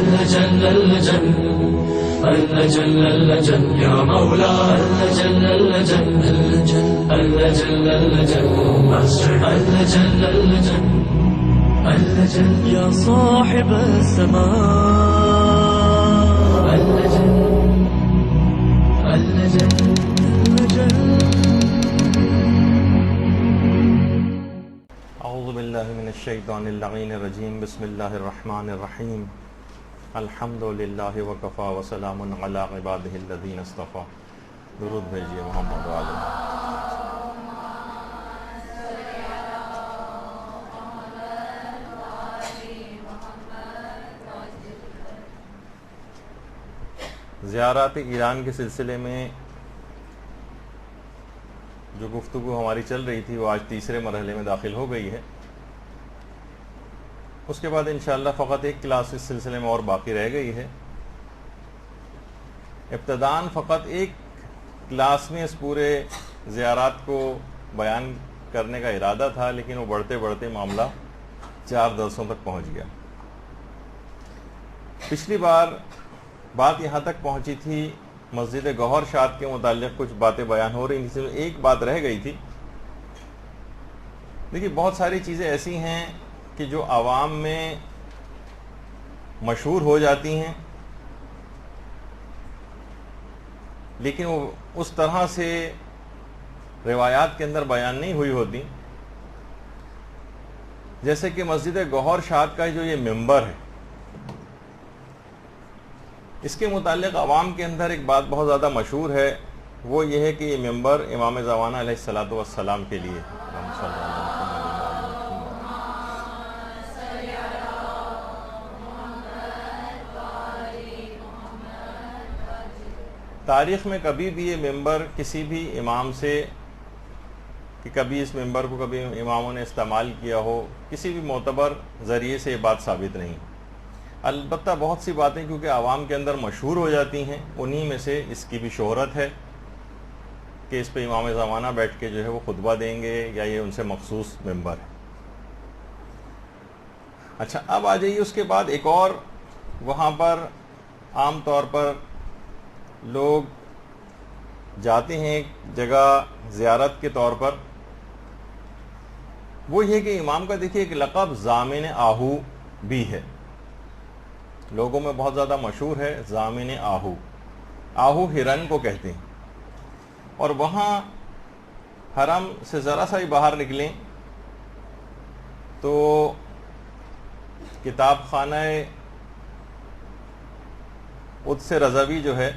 اللجن اللجن اللجن اللجن يا مولا اللجن اللجن اللجن اللجن اللجن اللجن اللجن اللجن يا صاحب السماء اللجن اللجن اللجن. اعوذ باللہ من الشیطان اللعین الرجیم. بسم اللہ الرحمن الرحیم. الحمد للہ وکفا وسلام علی عبادہ الذین اصطفیٰ. درود بھیجیے محمد علیہ. زیارات ایران کے سلسلے میں جو گفتگو ہماری چل رہی تھی وہ آج تیسرے مرحلے میں داخل ہو گئی ہے. اس کے بعد انشاءاللہ فقط ایک کلاس اس سلسلے میں اور باقی رہ گئی ہے. ابتداً فقط ایک کلاس میں اس پورے زیارات کو بیان کرنے کا ارادہ تھا، لیکن وہ بڑھتے بڑھتے معاملہ 4 درسوں تک پہنچ گیا. پچھلی بار بات یہاں تک پہنچی تھی، مسجد گوہر شاد کے متعلق کچھ باتیں بیان ہو رہی تھیں. ایک بات رہ گئی تھی. دیکھیے، بہت ساری چیزیں ایسی ہیں کہ جو عوام میں مشہور ہو جاتی ہیں، لیکن وہ اس طرح سے روایات کے اندر بیان نہیں ہوئی ہوتی. جیسے کہ مسجد گوہر شاد کا جو یہ ممبر ہے، اس کے متعلق عوام کے اندر ایک بات بہت زیادہ مشہور ہے. وہ یہ ہے کہ یہ ممبر امام زمانہ علیہ الصلوۃ والسلام کے لیے. تاریخ میں کبھی بھی یہ ممبر کسی بھی امام سے کہ کبھی اس ممبر کو کبھی اماموں نے استعمال کیا ہو، کسی بھی معتبر ذریعے سے یہ بات ثابت نہیں. البتہ بہت سی باتیں کیونکہ عوام کے اندر مشہور ہو جاتی ہیں، انہی میں سے اس کی بھی شہرت ہے کہ اس پہ امام زمانہ بیٹھ کے جو ہے وہ خطبہ دیں گے، یا یہ ان سے مخصوص ممبر ہے. اچھا، اب آ جائیے اس کے بعد ایک اور وہاں پر عام طور پر لوگ جاتے ہیں ایک جگہ زیارت کے طور پر. وہ یہ کہ امام کا دیکھیے ایک لقب ضامن آہو بھی ہے، لوگوں میں بہت زیادہ مشہور ہے. ضامن آہو، آہو ہرن کو کہتے ہیں. اور وہاں حرم سے ذرا سا ہی باہر نکلیں تو کتاب خانہ قدس رضوی جو ہے،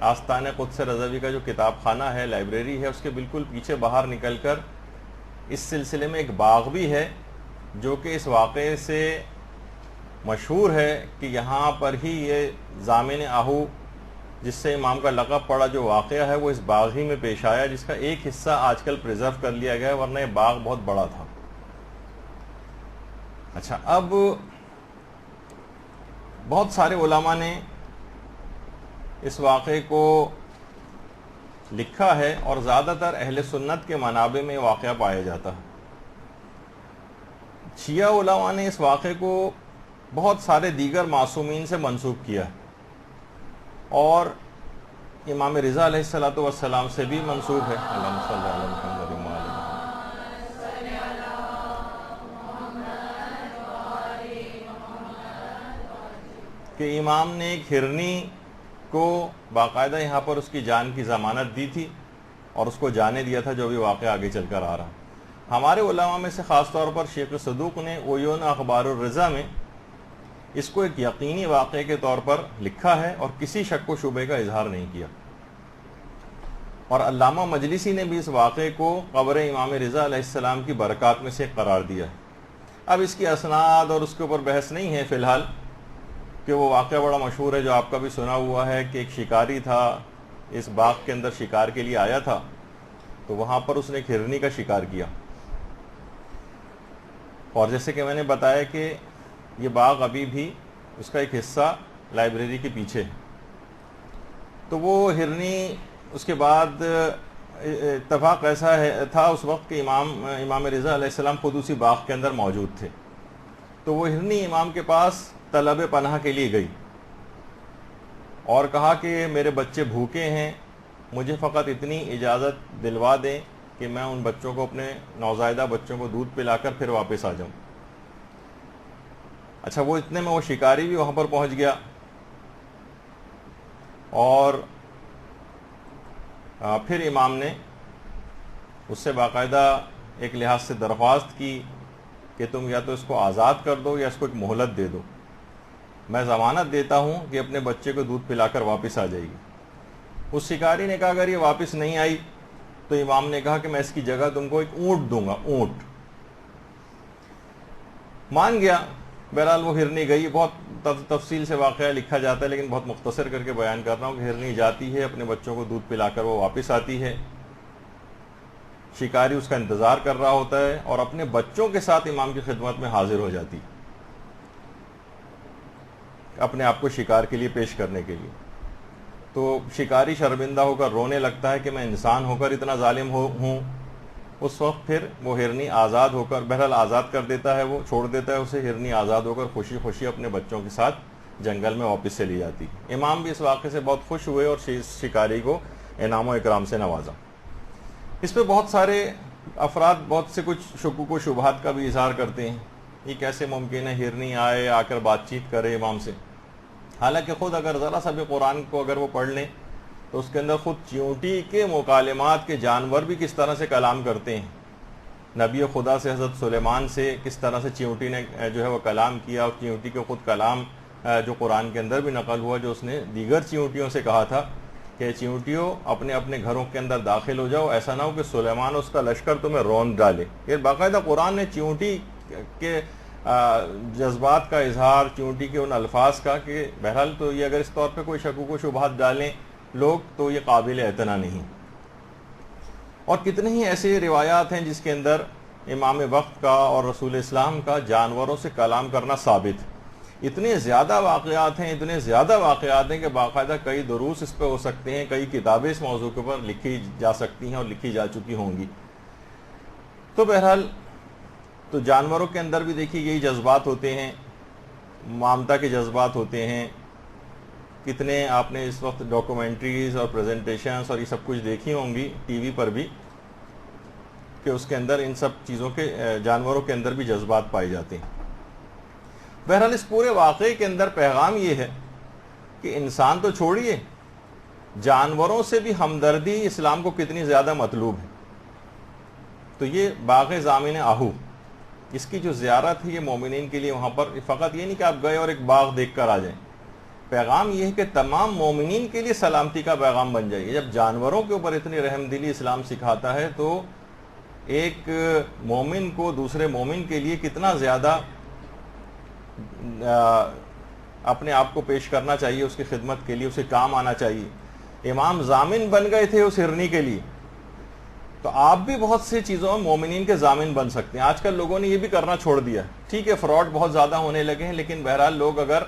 آستان قدس رضوی کا جو کتاب خانہ ہے، لائبریری ہے، اس کے بالکل پیچھے باہر نکل کر اس سلسلے میں ایک باغ بھی ہے جو کہ اس واقعے سے مشہور ہے کہ یہاں پر ہی یہ ضامن آہو جس سے امام کا لقب پڑا جو واقعہ ہے وہ اس باغ ہی میں پیش آیا، جس کا ایک حصہ آج کل پریزرو کر لیا گیا ہے، ورنہ یہ باغ بہت بڑا تھا. اچھا، اب بہت سارے علماء نے اس واقعے کو لکھا ہے اور زیادہ تر اہل سنت کے منابع میں واقعہ پایا جاتا ہے. شیعہ علماء نے اس واقعے کو بہت سارے دیگر معصومین سے منسوب کیا ہے، اور امام رضا علیہ الصلوۃ والسلام سے بھی منسوب ہے. اللہم صلی علی محمد و آل محمد. کہ امام نے ایک ہرنی کو باقاعدہ یہاں پر اس کی جان کی ضمانت دی تھی اور اس کو جانے دیا تھا، جو بھی واقعہ آگے چل کر آ رہا. ہمارے علماء میں سے خاص طور پر شیخ صدوق نے عیون اخبار الرضا میں اس کو ایک یقینی واقعے کے طور پر لکھا ہے اور کسی شک و شبے کا اظہار نہیں کیا. اور علامہ مجلسی نے بھی اس واقعے کو قبر امام رضا علیہ السلام کی برکات میں سے قرار دیا ہے. اب اس کی اسناد اور اس کے اوپر بحث نہیں ہے فی الحال، کہ وہ واقعہ بڑا مشہور ہے جو آپ کا بھی سنا ہوا ہے کہ ایک شکاری تھا، اس باغ کے اندر شکار کے لیے آیا تھا، تو وہاں پر اس نے ایک ہرنی کا شکار کیا. اور جیسے کہ میں نے بتایا کہ یہ باغ ابھی بھی اس کا ایک حصہ لائبریری کے پیچھے ہے. تو وہ ہرنی اس کے بعد اتفاق ایسا تھا اس وقت کہ امام رضا علیہ السلام خود اسی باغ کے اندر موجود تھے. تو وہ ہرنی امام کے پاس طلب پناہ کے لیے گئی اور کہا کہ میرے بچے بھوکے ہیں، مجھے فقط اتنی اجازت دلوا دیں کہ میں ان بچوں کو، اپنے نوزائیدہ بچوں کو دودھ پلا کر پھر واپس آ جاؤں۔ اچھا، وہ اتنے میں وہ شکاری بھی وہاں پر پہنچ گیا اور پھر امام نے اس سے باقاعدہ ایک لحاظ سے درخواست کی کہ تم یا تو اس کو آزاد کر دو یا اس کو ایک مہلت دے دو، میں ضمانت دیتا ہوں کہ اپنے بچے کو دودھ پلا کر واپس آ جائے گی۔ اس شکاری نے کہا اگر یہ واپس نہیں آئی تو امام نے کہا کہ میں اس کی جگہ تم کو ایک اونٹ دوں گا، اونٹ۔ مان گیا۔ بہرحال وہ ہرنی گئی، بہت تفصیل سے واقعہ لکھا جاتا ہے لیکن بہت مختصر کر کے بیان کر رہا ہوں کہ ہرنی جاتی ہے، اپنے بچوں کو دودھ پلا کر وہ واپس آتی ہے، شکاری اس کا انتظار کر رہا ہوتا ہے اور اپنے بچوں کے ساتھ امام کی خدمت میں حاضر ہو جاتی، اپنے آپ کو شکار کے لیے پیش کرنے کے لیے۔ تو شکاری شرمندہ ہو کر رونے لگتا ہے کہ میں انسان ہو کر اتنا ظالم ہوں۔ اس وقت پھر وہ ہرنی آزاد ہو کر، بہرحال آزاد کر دیتا ہے، وہ چھوڑ دیتا ہے اسے، ہرنی آزاد ہو کر خوشی خوشی اپنے بچوں کے ساتھ جنگل میں واپس سے لی جاتی۔ امام بھی اس واقعے سے بہت خوش ہوئے اور شکاری کو انعام و اکرام سے نوازا۔ اس پہ بہت سارے افراد بہت سے کچھ شکوک و شبہات کا بھی اظہار کرتے ہیں، یہ کیسے ممکن ہے ہرنی آئے آ کر بات چیت کرے امام سے، حالانکہ خود اگر ذرا سا بھی قرآن کو اگر وہ پڑھ لیں تو اس کے اندر خود چیونٹی کے مکالمات کے جانور بھی کس طرح سے کلام کرتے ہیں۔ نبی خدا سے حضرت سلیمان سے کس طرح سے چیونٹی نے جو ہے وہ کلام کیا، اور چیونٹی کے خود کلام جو قرآن کے اندر بھی نقل ہوا، جو اس نے دیگر چیونٹیوں سے کہا تھا کہ چیونٹیوں اپنے اپنے گھروں کے اندر داخل ہو جاؤ، ایسا نہ ہو کہ سلیمان اس کا لشکر تمہیں روند ڈالے۔ یہ باقاعدہ قرآن نے چیونٹی کے جذبات کا اظہار، چیونٹی کے ان الفاظ کا، کہ بہرحال تو یہ اگر اس طور پہ کوئی شکوک و شبہات ڈالیں لوگ تو یہ قابل اعتنا نہیں۔ اور کتنے ہی ایسے روایات ہیں جس کے اندر امام وقت کا اور رسول اسلام کا جانوروں سے کلام کرنا ثابت۔ اتنے زیادہ واقعات ہیں کہ باقاعدہ کئی دروس اس پہ ہو سکتے ہیں، کئی کتابیں اس موضوع کے اوپر لکھی جا سکتی ہیں اور لکھی جا چکی ہوں گی۔ تو بہرحال تو جانوروں کے اندر بھی دیکھیے یہی جذبات ہوتے ہیں، ممتا کے جذبات ہوتے ہیں۔ کتنے آپ نے اس وقت ڈاکومنٹریز اور پریزنٹیشنز اور یہ سب کچھ دیکھی ہوں گی ٹی وی پر بھی، کہ اس کے اندر ان سب چیزوں کے، جانوروں کے اندر بھی جذبات پائے جاتے ہیں۔ بہرحال اس پورے واقعے کے اندر پیغام یہ ہے کہ انسان تو چھوڑیے، جانوروں سے بھی ہمدردی اسلام کو کتنی زیادہ مطلوب ہے۔ تو یہ باغ ضامن آہو، اس کی جو زیارت ہے یہ مومنین کے لیے وہاں پر فقط یہ نہیں کہ آپ گئے اور ایک باغ دیکھ کر آ جائیں، پیغام یہ ہے کہ تمام مومنین کے لیے سلامتی کا پیغام بن جائے۔ جب جانوروں کے اوپر اتنی رحم دلی اسلام سکھاتا ہے تو ایک مومن کو دوسرے مومن کے لیے کتنا زیادہ اپنے آپ کو پیش کرنا چاہیے، اس کی خدمت کے لیے، اسے کام آنا چاہیے۔ امام ضامن بن گئے تھے اس ہرنی کے لیے، تو آپ بھی بہت سی چیزوں میں مومنین کے ضامن بن سکتے ہیں۔ آج کل لوگوں نے یہ بھی کرنا چھوڑ دیا، ٹھیک ہے فراڈ بہت زیادہ ہونے لگے ہیں، لیکن بہرحال لوگ اگر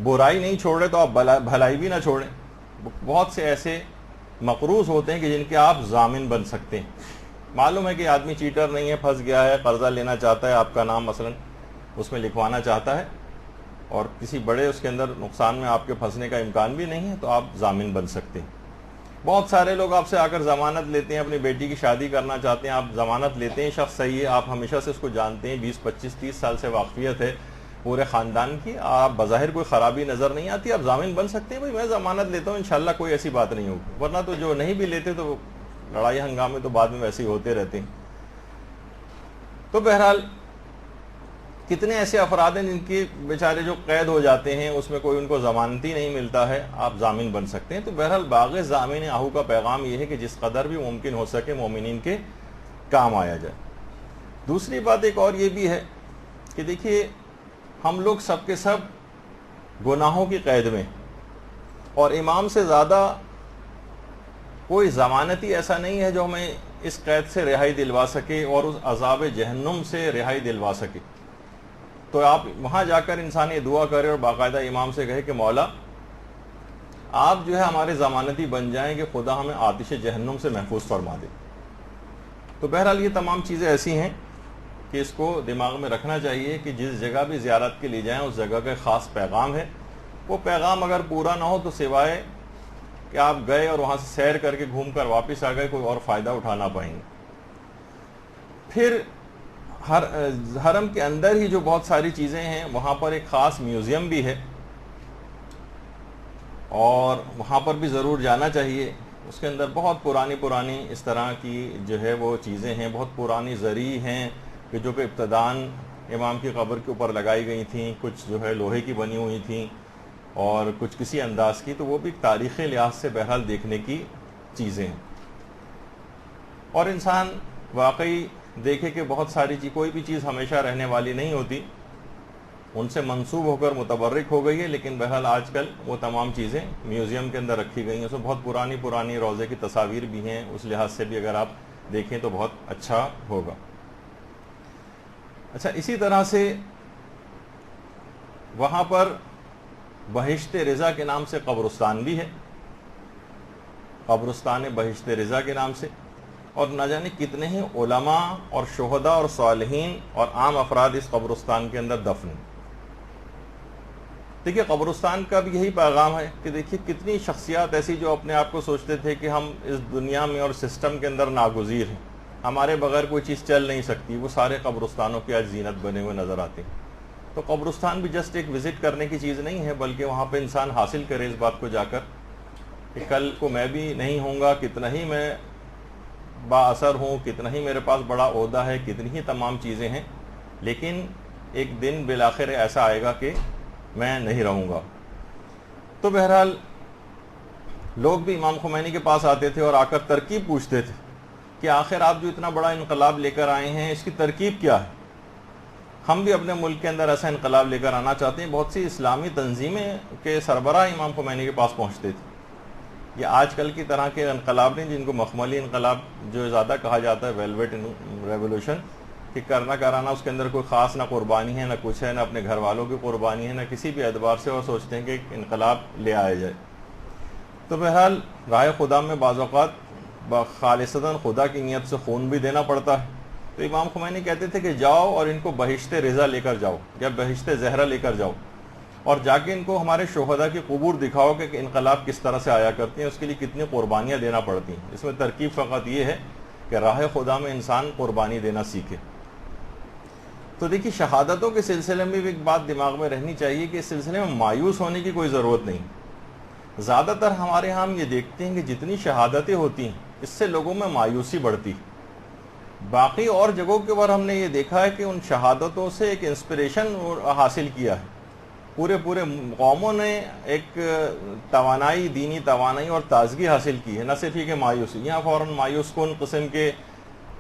برائی نہیں چھوڑ رہے تو آپ بھلائی بھی نہ چھوڑیں۔ بہت سے ایسے مقروض ہوتے ہیں کہ جن کے آپ ضامن بن سکتے ہیں۔ معلوم ہے کہ آدمی چیٹر نہیں ہے، پھنس گیا ہے، قرضہ لینا چاہتا ہے، آپ کا نام مثلا اس میں لکھوانا چاہتا ہے اور کسی بڑے اس کے اندر نقصان میں آپ کے پھنسنے کا امکان بھی نہیں ہے، تو آپ ضامن بن سکتے ہیں۔ بہت سارے لوگ آپ سے آ کر ضمانت لیتے ہیں، اپنی بیٹی کی شادی کرنا چاہتے ہیں، آپ ضمانت لیتے ہیں، شخص صحیح ہے، آپ ہمیشہ سے اس کو جانتے ہیں، 20 25 30 سال سے واقفیت ہے پورے خاندان کی، آپ بظاہر کوئی خرابی نظر نہیں آتی، آپ ضامن بن سکتے ہیں، بھائی میں ضمانت لیتا ہوں انشاءاللہ کوئی ایسی بات نہیں ہوگی، ورنہ تو جو نہیں بھی لیتے تو لڑائی ہنگامے تو بعد میں ویسے ہی ہوتے رہتے ہیں۔ تو بہرحال کتنے ایسے افراد ہیں جن کے بیچارے جو قید ہو جاتے ہیں، اس میں کوئی ان کو ضمانتی نہیں ملتا ہے، آپ ضامن بن سکتے ہیں۔ تو بہرحال باغ ضامن آہو کا پیغام یہ ہے کہ جس قدر بھی ممکن ہو سکے مومنین کے کام آیا جائے۔ دوسری بات ایک اور یہ بھی ہے کہ دیکھیے ہم لوگ سب کے سب گناہوں کی قید میں، اور امام سے زیادہ کوئی ضمانتی ایسا نہیں ہے جو ہمیں اس قید سے رہائی دلوا سکے اور اس عذاب جہنم سے رہائی دلوا سکے۔ تو آپ وہاں جا کر انسان یہ دعا کرے اور باقاعدہ امام سے کہے کہ مولا آپ جو ہے ہمارے ضمانتی بن جائیں کہ خدا ہمیں آتش جہنم سے محفوظ فرما دے۔ تو بہرحال یہ تمام چیزیں ایسی ہیں کہ اس کو دماغ میں رکھنا چاہیے کہ جس جگہ بھی زیارت کے لیے جائیں اس جگہ کا خاص پیغام ہے. وہ پیغام اگر پورا نہ ہو تو سوائے کہ آپ گئے اور وہاں سے سیر کر کے گھوم کر واپس آ گئے کوئی اور فائدہ اٹھا نہ پائیں گے. پھر حرم کے اندر ہی جو بہت ساری چیزیں ہیں وہاں پر ایک خاص میوزیم بھی ہے اور وہاں پر بھی ضرور جانا چاہیے. اس کے اندر بہت پرانی اس طرح کی جو ہے وہ چیزیں ہیں, بہت پرانی زرعی ہیں کہ جو کہ ابتداً امام کی قبر کے اوپر لگائی گئی تھیں, کچھ جو ہے لوہے کی بنی ہوئی تھیں اور کچھ کسی انداز کی, تو وہ بھی تاریخی لحاظ سے بہرحال دیکھنے کی چیزیں ہیں. اور انسان واقعی دیکھے کہ بہت ساری کوئی بھی چیز ہمیشہ رہنے والی نہیں ہوتی, ان سے منسوب ہو کر متبرک ہو گئی ہے, لیکن بہرحال آج کل وہ تمام چیزیں میوزیم کے اندر رکھی گئی ہیں. اس میں بہت پرانی روضے کی تصاویر بھی ہیں, اس لحاظ سے بھی اگر آپ دیکھیں تو بہت اچھا ہوگا. اچھا, اسی طرح سے وہاں پر بہشت رضا کے نام سے قبرستان بھی ہے, قبرستان بہشت رضا کے نام سے, اور نہ جانے کتنے ہی علماء اور شہداء اور صالحین اور عام افراد اس قبرستان کے اندر دفن ہیں. دیکھیے قبرستان کا بھی یہی پیغام ہے کہ دیکھیے کتنی شخصیات ایسی جو اپنے آپ کو سوچتے تھے کہ ہم اس دنیا میں اور سسٹم کے اندر ناگزیر ہیں, ہمارے بغیر کوئی چیز چل نہیں سکتی, وہ سارے قبرستانوں کی آج زینت بنے ہوئے نظر آتے ہیں. تو قبرستان بھی جسٹ ایک وزٹ کرنے کی چیز نہیں ہے, بلکہ وہاں پہ انسان حاصل کرے اس بات کو جا کر کہ کل کو میں بھی نہیں ہوں گا, کتنا ہی میں با اثر ہوں, کتنا ہی میرے پاس بڑا عہدہ ہے, کتنی ہی تمام چیزیں ہیں, لیکن ایک دن بالآخر ایسا آئے گا کہ میں نہیں رہوں گا. تو بہرحال لوگ بھی امام خمینی کے پاس آتے تھے اور آ کر ترکیب پوچھتے تھے کہ آخر آپ جو اتنا بڑا انقلاب لے کر آئے ہیں اس کی ترکیب کیا ہے, ہم بھی اپنے ملک کے اندر ایسا انقلاب لے کر آنا چاہتے ہیں. بہت سی اسلامی تنظیمیں کے سربراہ امام خمینی کے پاس پہنچتے تھے. یہ آج کل کی طرح کے انقلاب نہیں جن کو مخملی انقلاب جو زیادہ کہا جاتا ہے, ویلویٹ ریولوشن, کہ کرنا کرانا اس کے اندر کوئی خاص نہ قربانی ہے, نہ کچھ ہے, نہ اپنے گھر والوں کی قربانی ہے, نہ کسی بھی اعتبار سے, اور سوچتے ہیں کہ ایک انقلاب لے آیا جائے. تو بہرحال راہ خدا میں بعض اوقات خالصتاً خدا کی نیت سے خون بھی دینا پڑتا ہے. تو امام خمینی کہتے تھے کہ جاؤ اور ان کو بہشت رضا لے کر جاؤ یا بہشت زہرا لے کر جاؤ, اور جا کے ان کو ہمارے شہداء کی قبور دکھاؤ کہ انقلاب کس طرح سے آیا کرتے ہیں, اس کے لیے کتنی قربانیاں دینا پڑتی ہیں. اس میں ترکیب فقط یہ ہے کہ راہ خدا میں انسان قربانی دینا سیکھے. تو دیکھیے شہادتوں کے سلسلے میں بھی ایک بات دماغ میں رہنی چاہیے کہ اس سلسلے میں مایوس ہونے کی کوئی ضرورت نہیں. زیادہ تر ہمارے ہاں ہم یہ دیکھتے ہیں کہ جتنی شہادتیں ہوتی ہیں اس سے لوگوں میں مایوسی بڑھتی. باقی اور جگہوں کے اوپر ہم نے یہ دیکھا ہے کہ ان شہادتوں سے ایک انسپریشن حاصل کیا ہے, پورے قوموں نے ایک توانائی, دینی توانائی اور تازگی حاصل کی ہے, نہ صرف یہ کہ مایوسی. یہاں فوراً مایوس کن قسم کے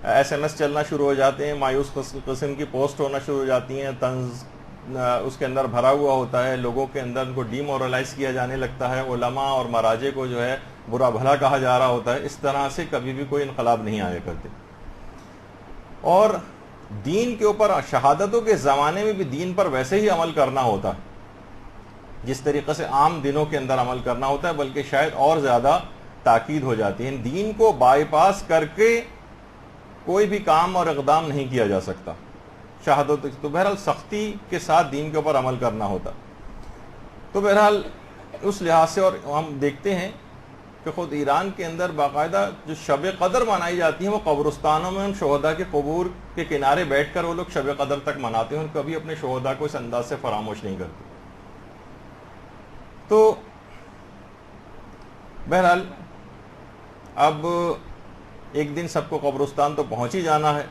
ایس ایم ایس چلنا شروع ہو جاتے ہیں, مایوس قسم کی پوسٹ ہونا شروع ہو جاتی ہیں, طنز اس کے اندر بھرا ہوا ہوتا ہے, لوگوں کے اندر ان کو ڈی مورلائز کیا جانے لگتا ہے, علماء اور مراجع کو جو ہے برا بھلا کہا جا رہا ہوتا ہے. اس طرح سے کبھی بھی کوئی انقلاب نہیں آیا کرتے. اور دین کے اوپر شہادتوں کے زمانے میں بھی دین پر ویسے ہی عمل کرنا ہوتا ہے جس طریقے سے عام دنوں کے اندر عمل کرنا ہوتا ہے, بلکہ شاید اور زیادہ تاکید ہو جاتی ہے. دین کو بائی پاس کر کے کوئی بھی کام اور اقدام نہیں کیا جا سکتا شہادت. تو بہرحال سختی کے ساتھ دین کے اوپر عمل کرنا ہوتا. تو بہرحال اس لحاظ سے, اور ہم دیکھتے ہیں کہ خود ایران کے اندر باقاعدہ جو شب قدر منائی جاتی ہیں وہ قبرستانوں میں ان شہداء کے قبور کے کنارے بیٹھ کر وہ لوگ شب قدر تک مناتے ہیں, اور کبھی اپنے شہداء کو اس انداز سے فراموش نہیں کرتے. تو بہرحال اب ایک دن سب کو قبرستان تو پہنچ ہی جانا ہے,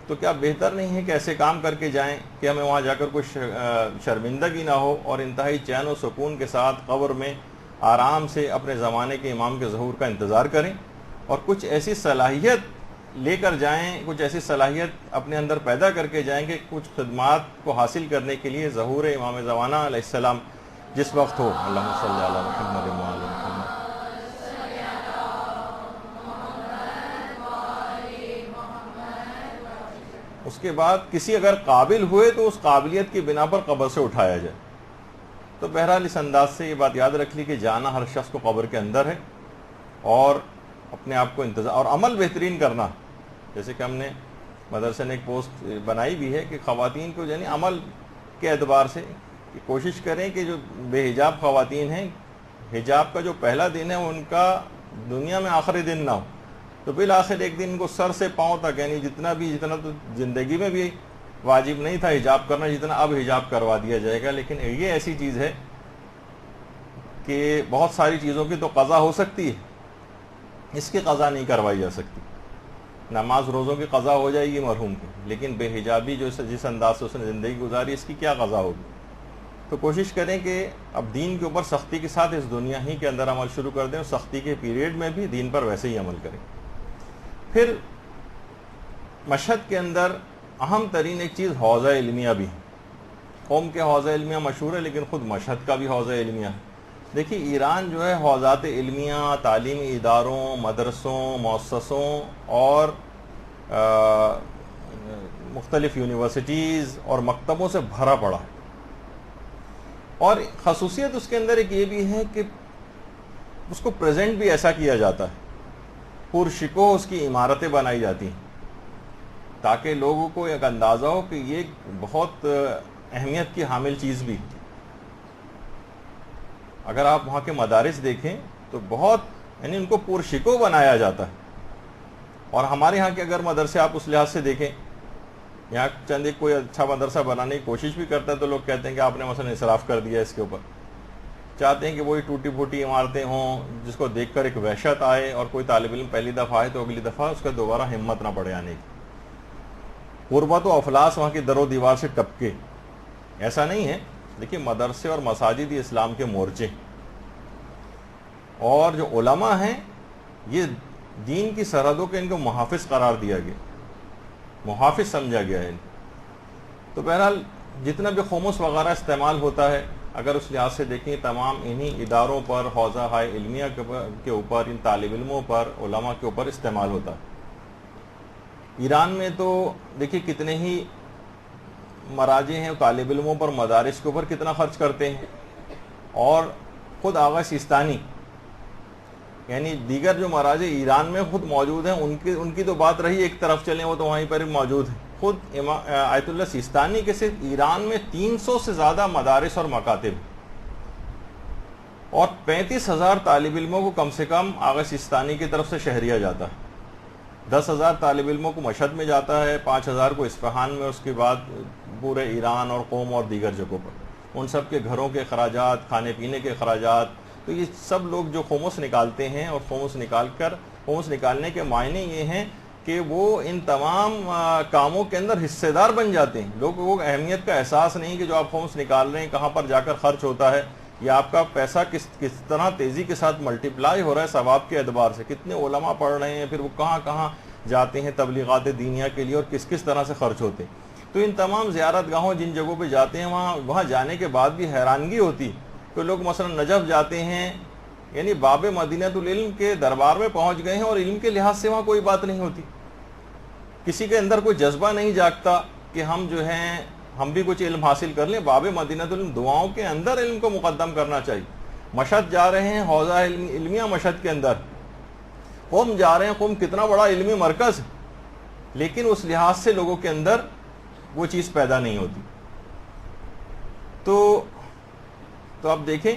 تو کیا بہتر نہیں ہے کہ ایسے کام کر کے جائیں کہ ہمیں وہاں جا کر کچھ شرمندگی نہ ہو, اور انتہائی چین و سکون کے ساتھ قبر میں آرام سے اپنے زمانے کے امام کے ظہور کا انتظار کریں, اور کچھ ایسی صلاحیت لے کر جائیں, کچھ ایسی صلاحیت اپنے اندر پیدا کر کے جائیں کہ کچھ خدمات کو حاصل کرنے کے لیے ظہور امام زمانہ علیہ السلام جس وقت ہو. اللہم صلی علی محمد و علی محمد. اس کے بعد کسی اگر قابل ہوئے تو اس قابلیت کی بنا پر قبر سے اٹھایا جائے. تو بہرحال اس انداز سے یہ بات یاد رکھ لی کہ جانا ہر شخص کو قبر کے اندر ہے, اور اپنے آپ کو انتظار اور عمل بہترین کرنا. جیسے کہ ہم نے مدرسے نے ایک پوسٹ بنائی بھی ہے کہ خواتین کو یعنی عمل کے اعتبار سے کہ کوشش کریں کہ جو بے حجاب خواتین ہیں، حجاب کا جو پہلا دن ہے ان کا دنیا میں آخری دن نہ ہو، تو بالآخر ایک دن ان کو سر سے پاؤں تک یعنی جتنا تو زندگی میں بھی واجب نہیں تھا حجاب کرنا، جتنا اب حجاب کروا دیا جائے گا۔ لیکن یہ ایسی چیز ہے کہ بہت ساری چیزوں کی تو قضا ہو سکتی ہے، اس کی قضا نہیں کروائی جا سکتی۔ نماز روزوں کی قضا ہو جائے گی مرحوم کی، لیکن بے حجابی جو جس انداز سے اس نے زندگی گزاری اس کی کیا قضا ہوگی؟ تو کوشش کریں کہ اب دین کے اوپر سختی کے ساتھ اس دنیا ہی کے اندر عمل شروع کر دیں، اور سختی کے پیریڈ میں بھی دین پر ویسے ہی عمل کریں۔ پھر مشہد کے اندر اہم ترین ایک چیز حوزہ علمیہ بھی ہے۔ قوم کے حوزہ علمیہ مشہور ہے، لیکن خود مشہد کا بھی حوزہ علمیہ ہے۔ دیکھیے ایران جو ہے حوزات علمیہ، تعلیمی اداروں، مدرسوں، مؤسسوں اور مختلف یونیورسٹیز اور مکتبوں سے بھرا پڑا ہے، اور خصوصیت اس کے اندر ایک یہ بھی ہے کہ اس کو پریزنٹ بھی ایسا کیا جاتا ہے، پرشکوہ اس کی عمارتیں بنائی جاتی ہیں تاکہ لوگوں کو ایک اندازہ ہو کہ یہ بہت اہمیت کی حامل چیز بھی۔ اگر آپ وہاں کے مدارس دیکھیں تو بہت یعنی ان کو پرشکوہ بنایا جاتا ہے، اور ہمارے یہاں کے اگر مدرسے آپ اس لحاظ سے دیکھیں، یہاں چند ایک کوئی اچھا مدرسہ بنانے کی کوشش بھی کرتا ہے تو لوگ کہتے ہیں کہ آپ نے مثلا اسراف کر دیا اس کے اوپر، چاہتے ہیں کہ وہی ٹوٹی پھوٹی عمارتیں ہوں جس کو دیکھ کر ایک وحشت آئے، اور کوئی طالب علم پہلی دفعہ آئے تو اگلی دفعہ اس کا دوبارہ ہمت نہ پڑے آنے کی، غربت و افلاس وہاں کی در و دیوار سے ٹپکے۔ ایسا نہیں ہے، دیکھیے مدرسے اور مساجد ہی اسلام کے مورچے، اور جو علماء ہیں یہ دین کی سرحدوں کے ان کو محافظ قرار دیا گیا، محافظ سمجھا گیا ہے۔ تو بہرحال جتنا بھی خمس وغیرہ استعمال ہوتا ہے، اگر اس لحاظ سے دیکھیں تمام انہی اداروں پر، حوزہ ہائے علمیہ کے اوپر، ان طالب علموں پر، علماء کے اوپر استعمال ہوتا ہے۔ ایران میں تو دیکھیے کتنے ہی مراجع ہیں طالب علموں پر، مدارس کے اوپر کتنا خرچ کرتے ہیں، اور خود آغا سیستانی یعنی دیگر جو مراجع ایران میں خود موجود ہیں ان کی تو بات رہی، ایک طرف چلیں وہ تو وہیں پر موجود ہیں، خود آیت اللہ سیستانی کے صرف ایران میں 300 سے زیادہ مدارس اور مکاتب، اور 35,000 طالب علموں کو کم سے کم آغا سیستانی کی طرف سے شہریہ جاتا ہے، 10,000 طالب علموں کو مشہد میں جاتا ہے، 5,000 کو اصفہان میں، اس کے بعد پورے ایران اور قوم اور دیگر جگہوں پر، ان سب کے گھروں کے اخراجات، کھانے پینے کے اخراجات۔ تو یہ سب لوگ جو خمس نکالتے ہیں، اور خمس نکالنے کے معنی یہ ہیں کہ وہ ان تمام کاموں کے اندر حصے دار بن جاتے ہیں۔ لوگوں کو اہمیت کا احساس نہیں کہ جو آپ خمس نکال رہے ہیں کہاں پر جا کر خرچ ہوتا ہے، یا آپ کا پیسہ کس طرح تیزی کے ساتھ ملٹیپلائی ہو رہا ہے ثواب کے اعتبار سے، کتنے علماء پڑھ رہے ہیں، پھر وہ کہاں کہاں جاتے ہیں تبلیغات دینیہ کے لیے، اور کس طرح سے خرچ ہوتے ہیں۔ تو ان تمام زیارت گاہوں جن جگہوں پہ جاتے ہیں وہاں جانے کے بعد بھی حیرانگی ہوتی کہ لوگ مثلا نجف جاتے ہیں، یعنی باب مدینۃ العلم کے دربار میں پہنچ گئے ہیں، اور علم کے لحاظ سے وہاں کوئی بات نہیں ہوتی، کسی کے اندر کوئی جذبہ نہیں جاگتا کہ ہم جو ہیں ہم بھی کچھ علم حاصل کر لیں۔ باب مدینۃ العلم دعاؤں کے اندر علم کو مقدم کرنا چاہیے۔ مشہد جا رہے ہیں، حوزہ علمیہ مشہد کے اندر، قم جا رہے ہیں، قم کتنا بڑا علمی مرکز ہے، لیکن اس لحاظ سے لوگوں کے اندر وہ چیز پیدا نہیں ہوتی۔ تو اب دیکھیں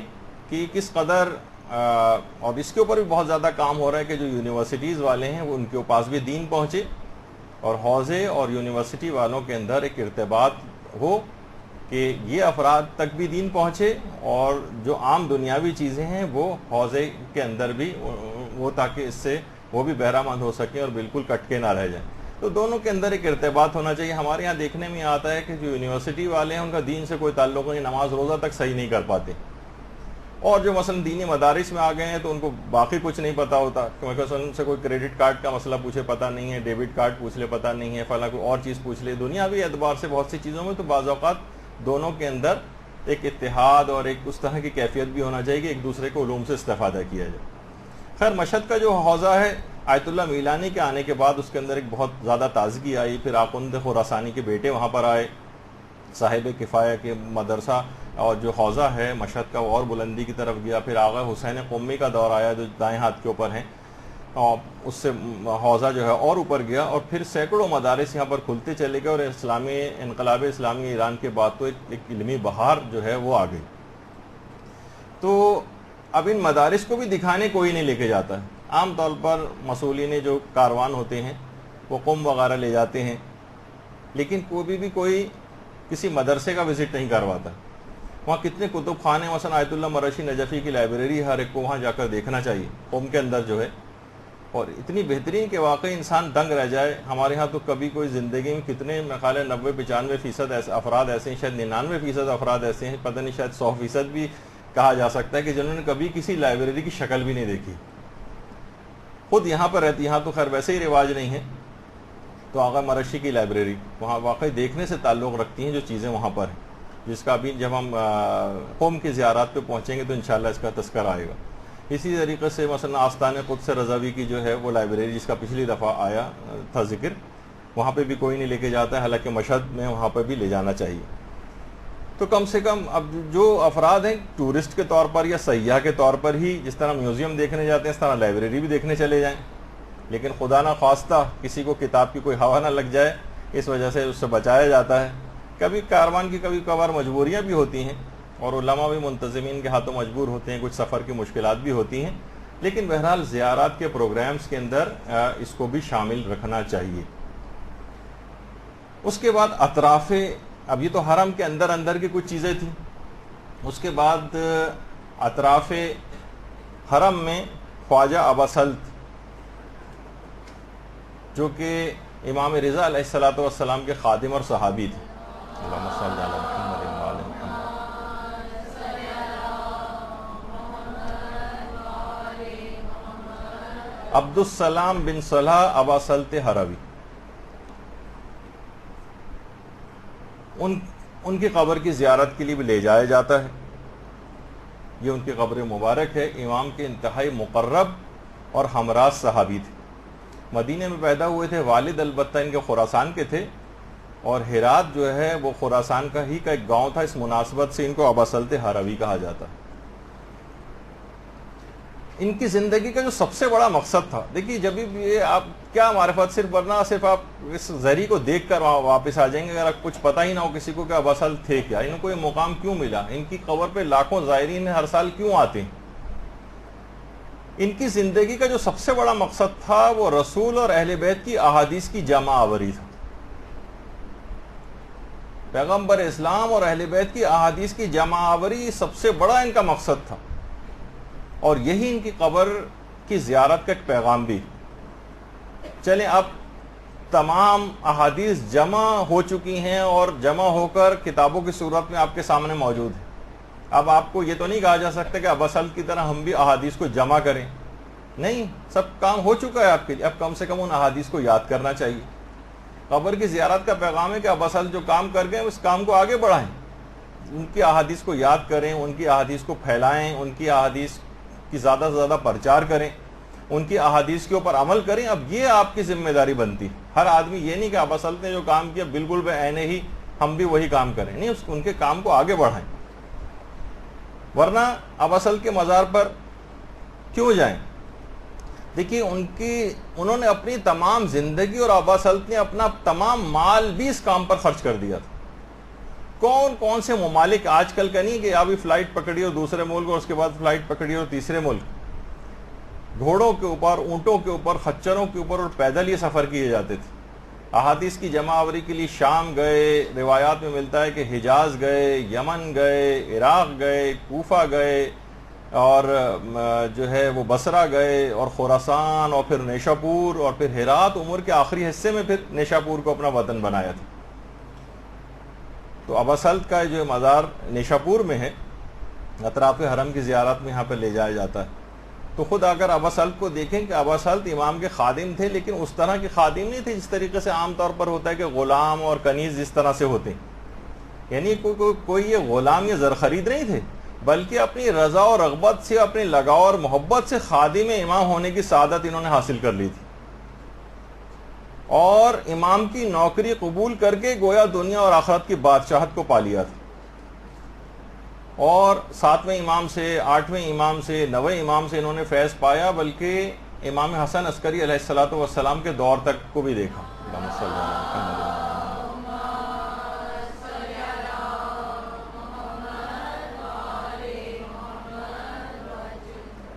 کہ کس قدر، اور اس کے اوپر بھی بہت زیادہ کام ہو رہا ہے کہ جو یونیورسٹیز والے ہیں وہ ان کے پاس بھی دین پہنچے، اور حوزے اور یونیورسٹی والوں کے اندر ایک ارتباط ہو کہ یہ افراد تک بھی دین پہنچے، اور جو عام دنیاوی چیزیں ہیں وہ حوزے کے اندر بھی وہ، تاکہ اس سے وہ بھی بہرہ مند ہو سکیں اور بالکل کٹ کے نہ رہ جائیں۔ تو دونوں کے اندر ایک ارتباط ہونا چاہیے۔ ہمارے یہاں دیکھنے میں آتا ہے کہ جو یونیورسٹی والے ہیں ان کا دین سے کوئی تعلق نہیں، نماز روزہ تک صحیح نہیں کر پاتے، اور جو مثلا دینی مدارس میں آ گئے ہیں تو ان کو باقی کچھ نہیں پتا ہوتا، کیونکہ ان سے کوئی کریڈٹ کارڈ کا مسئلہ پوچھے پتہ نہیں ہے، ڈیبٹ کارڈ پوچھ لے پتہ نہیں ہے، فلاں کوئی اور چیز پوچھ لے، دنیاوی اعتبار سے بہت سی چیزوں میں۔ تو بعض اوقات دونوں کے اندر ایک اتحاد اور ایک اس طرح کی کیفیت بھی ہونا چاہیے کہ ایک دوسرے کو علوم سے استفادہ کیا جائے۔ خیر مشہد کا جو حوزہ ہے، آیت اللہ میلانی کے آنے کے بعد اس کے اندر ایک بہت زیادہ تازگی آئی، پھر آخوند خراسانی کے بیٹے وہاں پر آئے، صاحب کفایہ کے مدرسہ اور جو حوزہ ہے مشہد کا وہ اور بلندی کی طرف گیا، پھر آغا حسین قمی کا دور آیا جو دائیں ہاتھ کے اوپر ہیں۔ اور اس سے حوزہ جو ہے اور اوپر گیا، اور پھر سینکڑوں مدارس یہاں پر کھلتے چلے گئے، اور اسلامی انقلاب اسلامی ایران کے بعد تو ایک علمی بہار جو ہے وہ آ گئی۔ تو اب ان مدارس کو بھی دکھانے کوئی نہیں لے کے جاتا ہے۔ عام طور پر مسئولین جو کاروان ہوتے ہیں وہ قم وغیرہ لے جاتے ہیں، لیکن کوئی کسی مدرسے کا وزٹ نہیں کرواتا۔ وہاں کتنے کتب خانے، مثلا آیت اللہ مرشی نجفی کی لائبریری ہر ایک کو وہاں جا کر دیکھنا چاہیے قم کے اندر جو ہے، اور اتنی بہترین کہ واقعی انسان دنگ رہ جائے۔ ہمارے ہاں تو کبھی کوئی زندگی میں کتنے خیال ہے 90-95% ایسے افراد ایسے ہیں، شاید 99% افراد ایسے ہیں، پتہ نہیں شاید 100% بھی کہا جا سکتا ہے کہ جنہوں نے کبھی کسی لائبریری کی شکل بھی نہیں دیکھی۔ خود یہاں پر رہتی، یہاں تو خیر ویسے ہی رواج نہیں ہے، تو آغا مرشی کی لائبریری وہاں واقعی دیکھنے سے تعلق رکھتی ہیں جو چیزیں وہاں پر ہیں، جس کا ابھی جب ہم قوم کی زیارات پہ پہنچیں گے تو انشاءاللہ اس کا تذکرہ آئے گا۔ اسی طریقے سے مثلا آستان قدس رضوی کی جو ہے وہ لائبریری، جس کا پچھلی دفعہ آیا تھا ذکر، وہاں پہ بھی کوئی نہیں لے کے جاتا ہے، حالانکہ مشہد میں وہاں پہ بھی لے جانا چاہیے۔ تو کم سے کم اب جو افراد ہیں ٹورسٹ کے طور پر یا سیاح کے طور پر ہی جس طرح میوزیم دیکھنے جاتے ہیں اس طرح لائبریری بھی دیکھنے چلے جائیں، لیکن خدا نہ خواستہ کسی کو کتاب کی کوئی ہوا نہ لگ جائے، اس وجہ سے اس سے بچایا جاتا ہے۔ کبھی کاروان کی کبھی کبھار مجبوریاں بھی ہوتی ہیں، اور علماء بھی منتظمین کے ہاتھوں مجبور ہوتے ہیں، کچھ سفر کی مشکلات بھی ہوتی ہیں، لیکن بہرحال زیارات کے پروگرامز کے اندر اس کو بھی شامل رکھنا چاہیے۔ اس کے بعد اطراف، اب یہ تو حرم کے اندر کی کچھ چیزیں تھیں، اس کے بعد اطراف حرم میں خواجہ ابا سلط، جو کہ امام رضا علیہ السلام کے خادم اور صحابی تھے۔ اللہم صلی علی محمد و آل محمد۔ عبدالسلام بن صلاح ابا سلط حروی، ان کی قبر کی زیارت کے لیے بھی لے جایا جاتا ہے۔ یہ ان کی قبر مبارک ہے۔ امام کے انتہائی مقرب اور ہمراز صحابی تھے، مدینے میں پیدا ہوئے تھے، والد البتہ ان کے خراسان کے تھے، اور ہرات جو ہے وہ خراسان کا ہی کا ایک گاؤں تھا، اس مناسبت سے ان کو ابا سلط حروی کہا جاتا ہے۔ ان کی زندگی کا جو سب سے بڑا مقصد تھا، دیکھیے جب بھی آپ کیا معرفت، صرف ورنہ صرف آپ اس ذریعے کو دیکھ کر واپس آ جائیں گے، اگر کچھ پتہ ہی نہ ہو کسی کو کہ ابا سلط تھے کیا، ان کو یہ مقام کیوں ملا، ان کی قبر پہ لاکھوں زائرین ہر سال کیوں آتے ہیں۔ ان کی زندگی کا جو سب سے بڑا مقصد تھا وہ رسول اور اہل بیت کی احادیث کی جمع آوری تھا۔ پیغمبر اسلام اور اہل بیت کی احادیث کی جمع آوری سب سے بڑا ان کا مقصد تھا، اور یہی ان کی قبر کی زیارت کا ایک پیغام بھی۔ چلیں اب تمام احادیث جمع ہو چکی ہیں اور جمع ہو کر کتابوں کی صورت میں آپ کے سامنے موجود ہیں۔ اب آپ کو یہ تو نہیں کہا جا سکتا کہ ابا سلط کی طرح ہم بھی احادیث کو جمع کریں، نہیں، سب کام ہو چکا ہے آپ کے لیے، اب کم سے کم ان احادیث کو یاد کرنا چاہیے۔ قبر کی زیارت کا پیغام ہے کہ ابا سلط جو کام کر گئے اس کام کو آگے بڑھائیں، ان کی احادیث کو یاد کریں، ان کی احادیث کو پھیلائیں، ان کی احادیث کی زیادہ سے زیادہ پرچار کریں، ان کی احادیث کے اوپر عمل کریں۔ اب یہ آپ کی ذمہ داری بنتی ہے۔ ہر آدمی یہ نہیں کہ ابا سلط نے جو کام کیا بالکل بعینہ ہی ہم بھی وہی کام کریں، نہیں، ان کے کام کو آگے بڑھائیں، ورنہ ابا سلط کے مزار پر کیوں جائیں۔ دیکھیے انہوں نے اپنی تمام زندگی اور ابا سلط نے اپنا تمام مال بھی اس کام پر خرچ کر دیا تھا۔ کون سے ممالک، آج کل کا نہیں کہ ابھی فلائٹ پکڑی اور دوسرے ملک، اور اس کے بعد فلائٹ پکڑی اور تیسرے ملک، گھوڑوں کے اوپر، اونٹوں کے اوپر، خچروں کے اوپر اور پیدل یہ سفر کیے جاتے تھے۔ احادیث کی جمع آوری کے لیے شام گئے، روایات میں ملتا ہے کہ حجاز گئے، یمن گئے، عراق گئے، کوفہ گئے، اور جو ہے وہ بصرہ گئے، اور خراسان، اور پھر نیشاپور، اور پھر ہرات، عمر کے آخری حصے میں پھر نیشاپور کو اپنا وطن بنایا تھا۔ تو ابا سلط کا جو مزار نیشاپور میں ہے، اطراف حرم کی زیارت میں یہاں پہ لے جایا جاتا ہے۔ تو خود اگر ابا سلط کو دیکھیں کہ ابا سلط امام کے خادم تھے، لیکن اس طرح کے خادم نہیں تھے جس طریقے سے عام طور پر ہوتا ہے کہ غلام اور کنیز جس طرح سے ہوتے ہیں، یعنی کوئی یہ غلام یا زرخرید نہیں تھے، بلکہ اپنی رضا اور رغبت سے، اپنی لگاؤ اور محبت سے خادم امام ہونے کی سعادت انہوں نے حاصل کر لی تھی، اور امام کی نوکری قبول کر کے گویا دنیا اور آخرت کی بادشاہت کو پا لیا تھا۔ اور 7ویں امام سے، 8ویں امام سے، 9ویں امام سے انہوں نے فیض پایا، بلکہ امام حسن عسکری علیہ الصلوۃ والسلام کے دور تک کو بھی دیکھا. اللہم صلی علی محمد.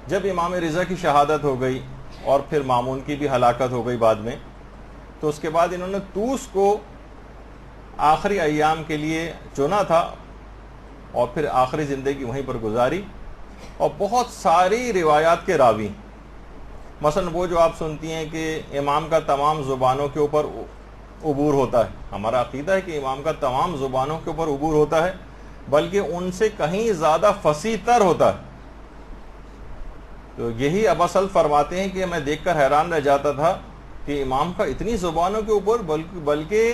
جب امام رضا کی شہادت ہو گئی اور پھر مامون کی بھی ہلاکت ہو گئی بعد میں، تو اس کے بعد انہوں نے طوس کو آخری ایام کے لیے چنا تھا اور پھر آخری زندگی وہیں پر گزاری. اور بہت ساری روایات کے راوی، مثلا وہ جو آپ سنتی ہیں کہ امام کا تمام زبانوں کے اوپر عبور ہوتا ہے، ہمارا عقیدہ ہے کہ امام کا تمام زبانوں کے اوپر عبور ہوتا ہے، بلکہ ان سے کہیں زیادہ فصیح تر ہوتا ہے. تو یہی ابا سلط فرماتے ہیں کہ میں دیکھ کر حیران رہ جاتا تھا کہ امام کا اتنی زبانوں کے اوپر، بلکہ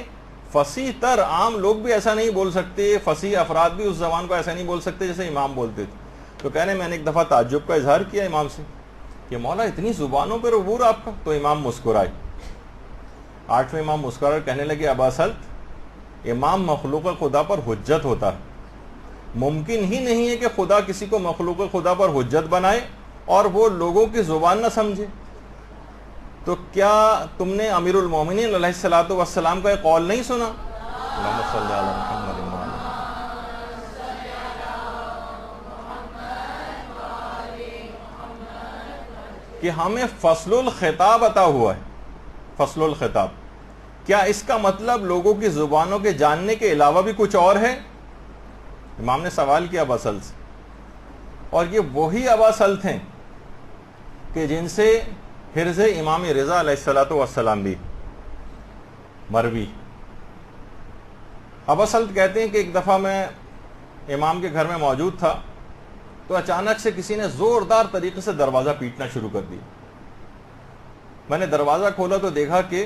فصیح تر عام لوگ بھی ایسا نہیں بول سکتے، فصیح افراد بھی اس زبان کو ایسا نہیں بول سکتے جیسے امام بولتے تھے. تو کہنے میں نے ایک دفعہ تعجب کا اظہار کیا امام سے کہ مولا اتنی زبانوں پر عبور آپ کا. تو امام مسکرائے. 8ویں امام مسکرائے، کہنے لگے ابا سلط، امام مخلوق خدا پر حجت ہوتا ہے. ممکن ہی نہیں ہے کہ خدا کسی کو مخلوق خدا پر حجت بنائے اور وہ لوگوں کی زبان نہ سمجھے. تو کیا تم نے امیر المومنین علیہ الصلوۃ والسلام کا ایک قول نہیں سنا؟ اللہم صلی علی محمد. کہ ہمیں فصل الخطاب عطا ہوا ہے. فصل الخطاب، کیا اس کا مطلب لوگوں کی زبانوں کے جاننے کے علاوہ بھی کچھ اور ہے؟ امام نے سوال کیا ابا سلط سے. اور یہ وہی ابا سلط ہیں کہ جن سے حرز امام رضا علیہ الصلوۃ والسلام بھی مروی. ابا سلط کہتے ہیں کہ ایک دفعہ میں امام کے گھر میں موجود تھا تو اچانک سے کسی نے زوردار طریقے سے دروازہ پیٹنا شروع کر دیا. میں نے دروازہ کھولا تو دیکھا کہ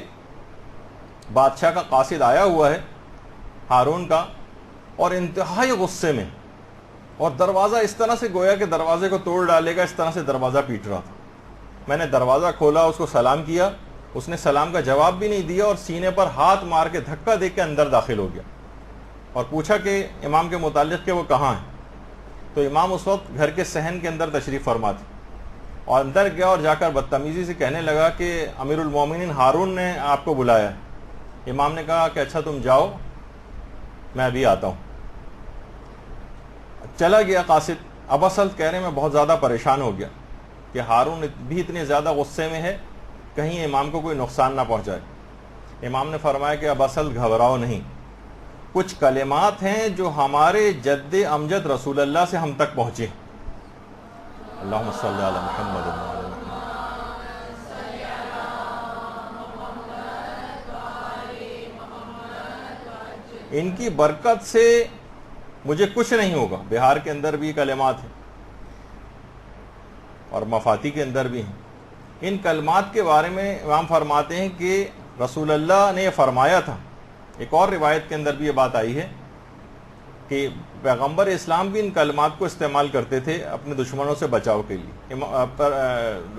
بادشاہ کا قاصد آیا ہوا ہے، ہارون کا، اور انتہائی غصے میں، اور دروازہ اس طرح سے گویا کہ دروازے کو توڑ ڈالے گا، اس طرح سے دروازہ پیٹ رہا تھا. میں نے دروازہ کھولا، اس کو سلام کیا، اس نے سلام کا جواب بھی نہیں دیا اور سینے پر ہاتھ مار کے دھکا دے کے اندر داخل ہو گیا اور پوچھا کہ امام کے متعلق کہ وہ کہاں ہیں. تو امام اس وقت گھر کے صحن کے اندر تشریف فرما تھے اور اندر گیا اور جا کر بدتمیزی سے کہنے لگا کہ امیر المومنین ہارون نے آپ کو بلایا ہے. امام نے کہا کہ اچھا تم جاؤ، میں ابھی آتا ہوں. چلا گیا قاصد. ابا سلط کہہ رہے ہیں میں بہت زیادہ پریشان ہو گیا کہ ہارون بھی اتنے زیادہ غصے میں ہے، کہیں امام کو کوئی نقصان نہ پہنچائے. امام نے فرمایا کہ ابا سلط گھبراؤ نہیں، کچھ کلمات ہیں جو ہمارے جد امجد رسول اللہ سے ہم تک پہنچے. اللہم صلی علی محمد. ان کی برکت سے مجھے کچھ نہیں ہوگا. بہار کے اندر بھی کلمات ہیں اور مفاتی کے اندر بھی ہیں. ان کلمات کے بارے میں امام فرماتے ہیں کہ رسول اللہ نے یہ فرمایا تھا. ایک اور روایت کے اندر بھی یہ بات آئی ہے کہ پیغمبر اسلام بھی ان کلمات کو استعمال کرتے تھے اپنے دشمنوں سے بچاؤ کے لیے.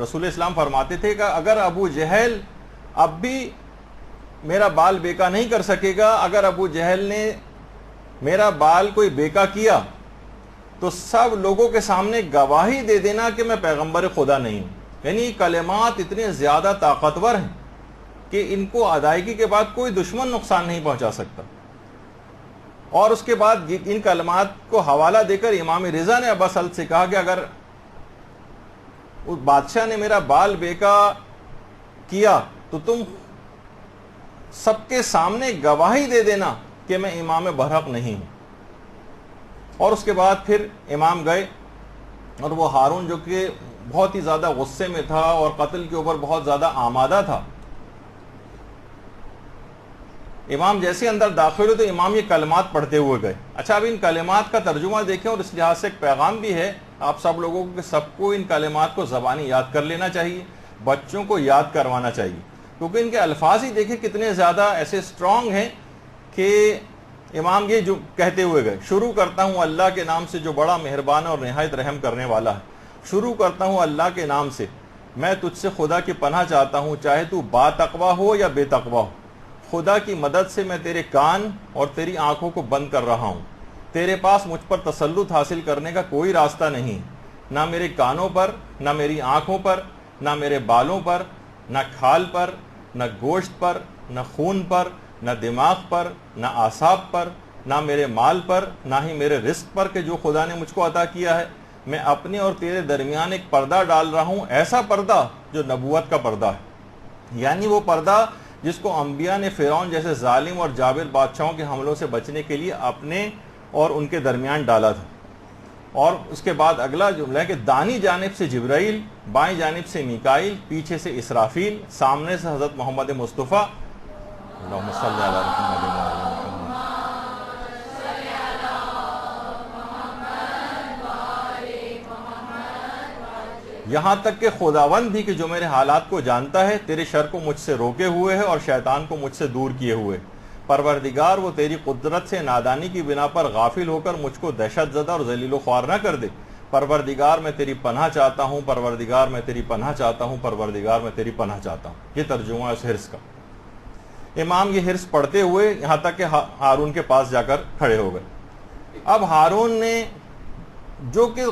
رسول اسلام فرماتے تھے کہ اگر ابو جہل اب بھی میرا بال بیکا نہیں کر سکے گا، اگر ابو جہل نے میرا بال کوئی بیکا کیا تو سب لوگوں کے سامنے گواہی دے دینا کہ میں پیغمبر خدا نہیں ہوں. یعنی کلمات اتنے زیادہ طاقتور ہیں کہ ان کو ادائیگی کے بعد کوئی دشمن نقصان نہیں پہنچا سکتا. اور اس کے بعد ان کلمات کو حوالہ دے کر امام رضا نے ابا سلط سے کہا کہ اگر بادشاہ نے میرا بال بیکا کیا تو تم سب کے سامنے گواہی دے دینا کہ میں امام برحق نہیں ہوں. اور اس کے بعد پھر امام گئے اور وہ ہارون جو کہ بہت ہی زیادہ غصے میں تھا اور قتل کے اوپر بہت زیادہ آمادہ تھا، امام جیسے اندر داخل ہوئے تو امام یہ کلمات پڑھتے ہوئے گئے. اچھا اب ان کلمات کا ترجمہ دیکھیں اور اس لحاظ سے ایک پیغام بھی ہے آپ سب لوگوں کو کہ سب کو ان کلمات کو زبانی یاد کر لینا چاہیے، بچوں کو یاد کروانا چاہیے، کیونکہ ان کے الفاظ ہی دیکھیں کتنے زیادہ ایسے سٹرونگ ہیں کہ امام یہ جو کہتے ہوئے گئے، شروع کرتا ہوں اللہ کے نام سے جو بڑا مہربان اور نہایت رحم کرنے والا ہے. شروع کرتا ہوں اللہ کے نام سے، میں تجھ سے خدا کی پناہ چاہتا ہوں، چاہے تو با تقویٰ ہو یا بے تقویٰ ہو. خدا کی مدد سے میں تیرے کان اور تیری آنکھوں کو بند کر رہا ہوں. تیرے پاس مجھ پر تسلط حاصل کرنے کا کوئی راستہ نہیں، نہ میرے کانوں پر، نہ میری آنکھوں پر، نہ میرے بالوں پر، نہ کھال پر، نہ گوشت پر، نہ خون پر، نہ دماغ پر، نہ اعصاب پر، نہ میرے مال پر، نہ ہی میرے رزق پر کہ جو خدا نے مجھ کو عطا کیا ہے۔ میں اپنے اور تیرے درمیان ایک پردہ ڈال رہا ہوں، ایسا پردہ جو نبوت کا پردہ ہے، یعنی وہ پردہ جس کو انبیاء نے فرعون جیسے ظالم اور جابر بادشاہوں کے حملوں سے بچنے کے لیے اپنے اور ان کے درمیان ڈالا تھا۔ اور اس کے بعد اگلا جملہ ہے کہ دانی جانب سے جبرائیل، بائیں جانب سے میکائیل، پیچھے سے اسرافیل، سامنے سے حضرت محمد مصطفیٰ، اللہم صلی علی محمد وعلی محمد۔ یہاں تک کہ خداوند بھی کہ جو میرے حالات کو جانتا ہے، تیرے شر کو مجھ سے روکے ہوئے ہے اور شیطان کو مجھ سے دور کیے ہوئے۔ پروردگار وہ تیری قدرت سے نادانی کی بنا پر غافل ہو کر مجھ کو دہشت زدہ اور ذلیل و خوار نہ کر دے۔ پروردگار میں تیری پناہ چاہتا ہوں، پروردگار میں تیری پناہ چاہتا ہوں، پروردگار میں تیری پناہ چاہتا ہوں۔ یہ ترجمہ ہے اس حرص کا۔ امام یہ حرص پڑھتے ہوئے یہاں تک کہ ہارون کے پاس جا کر کھڑے ہو گئے۔ اب ہارون نے جو کہ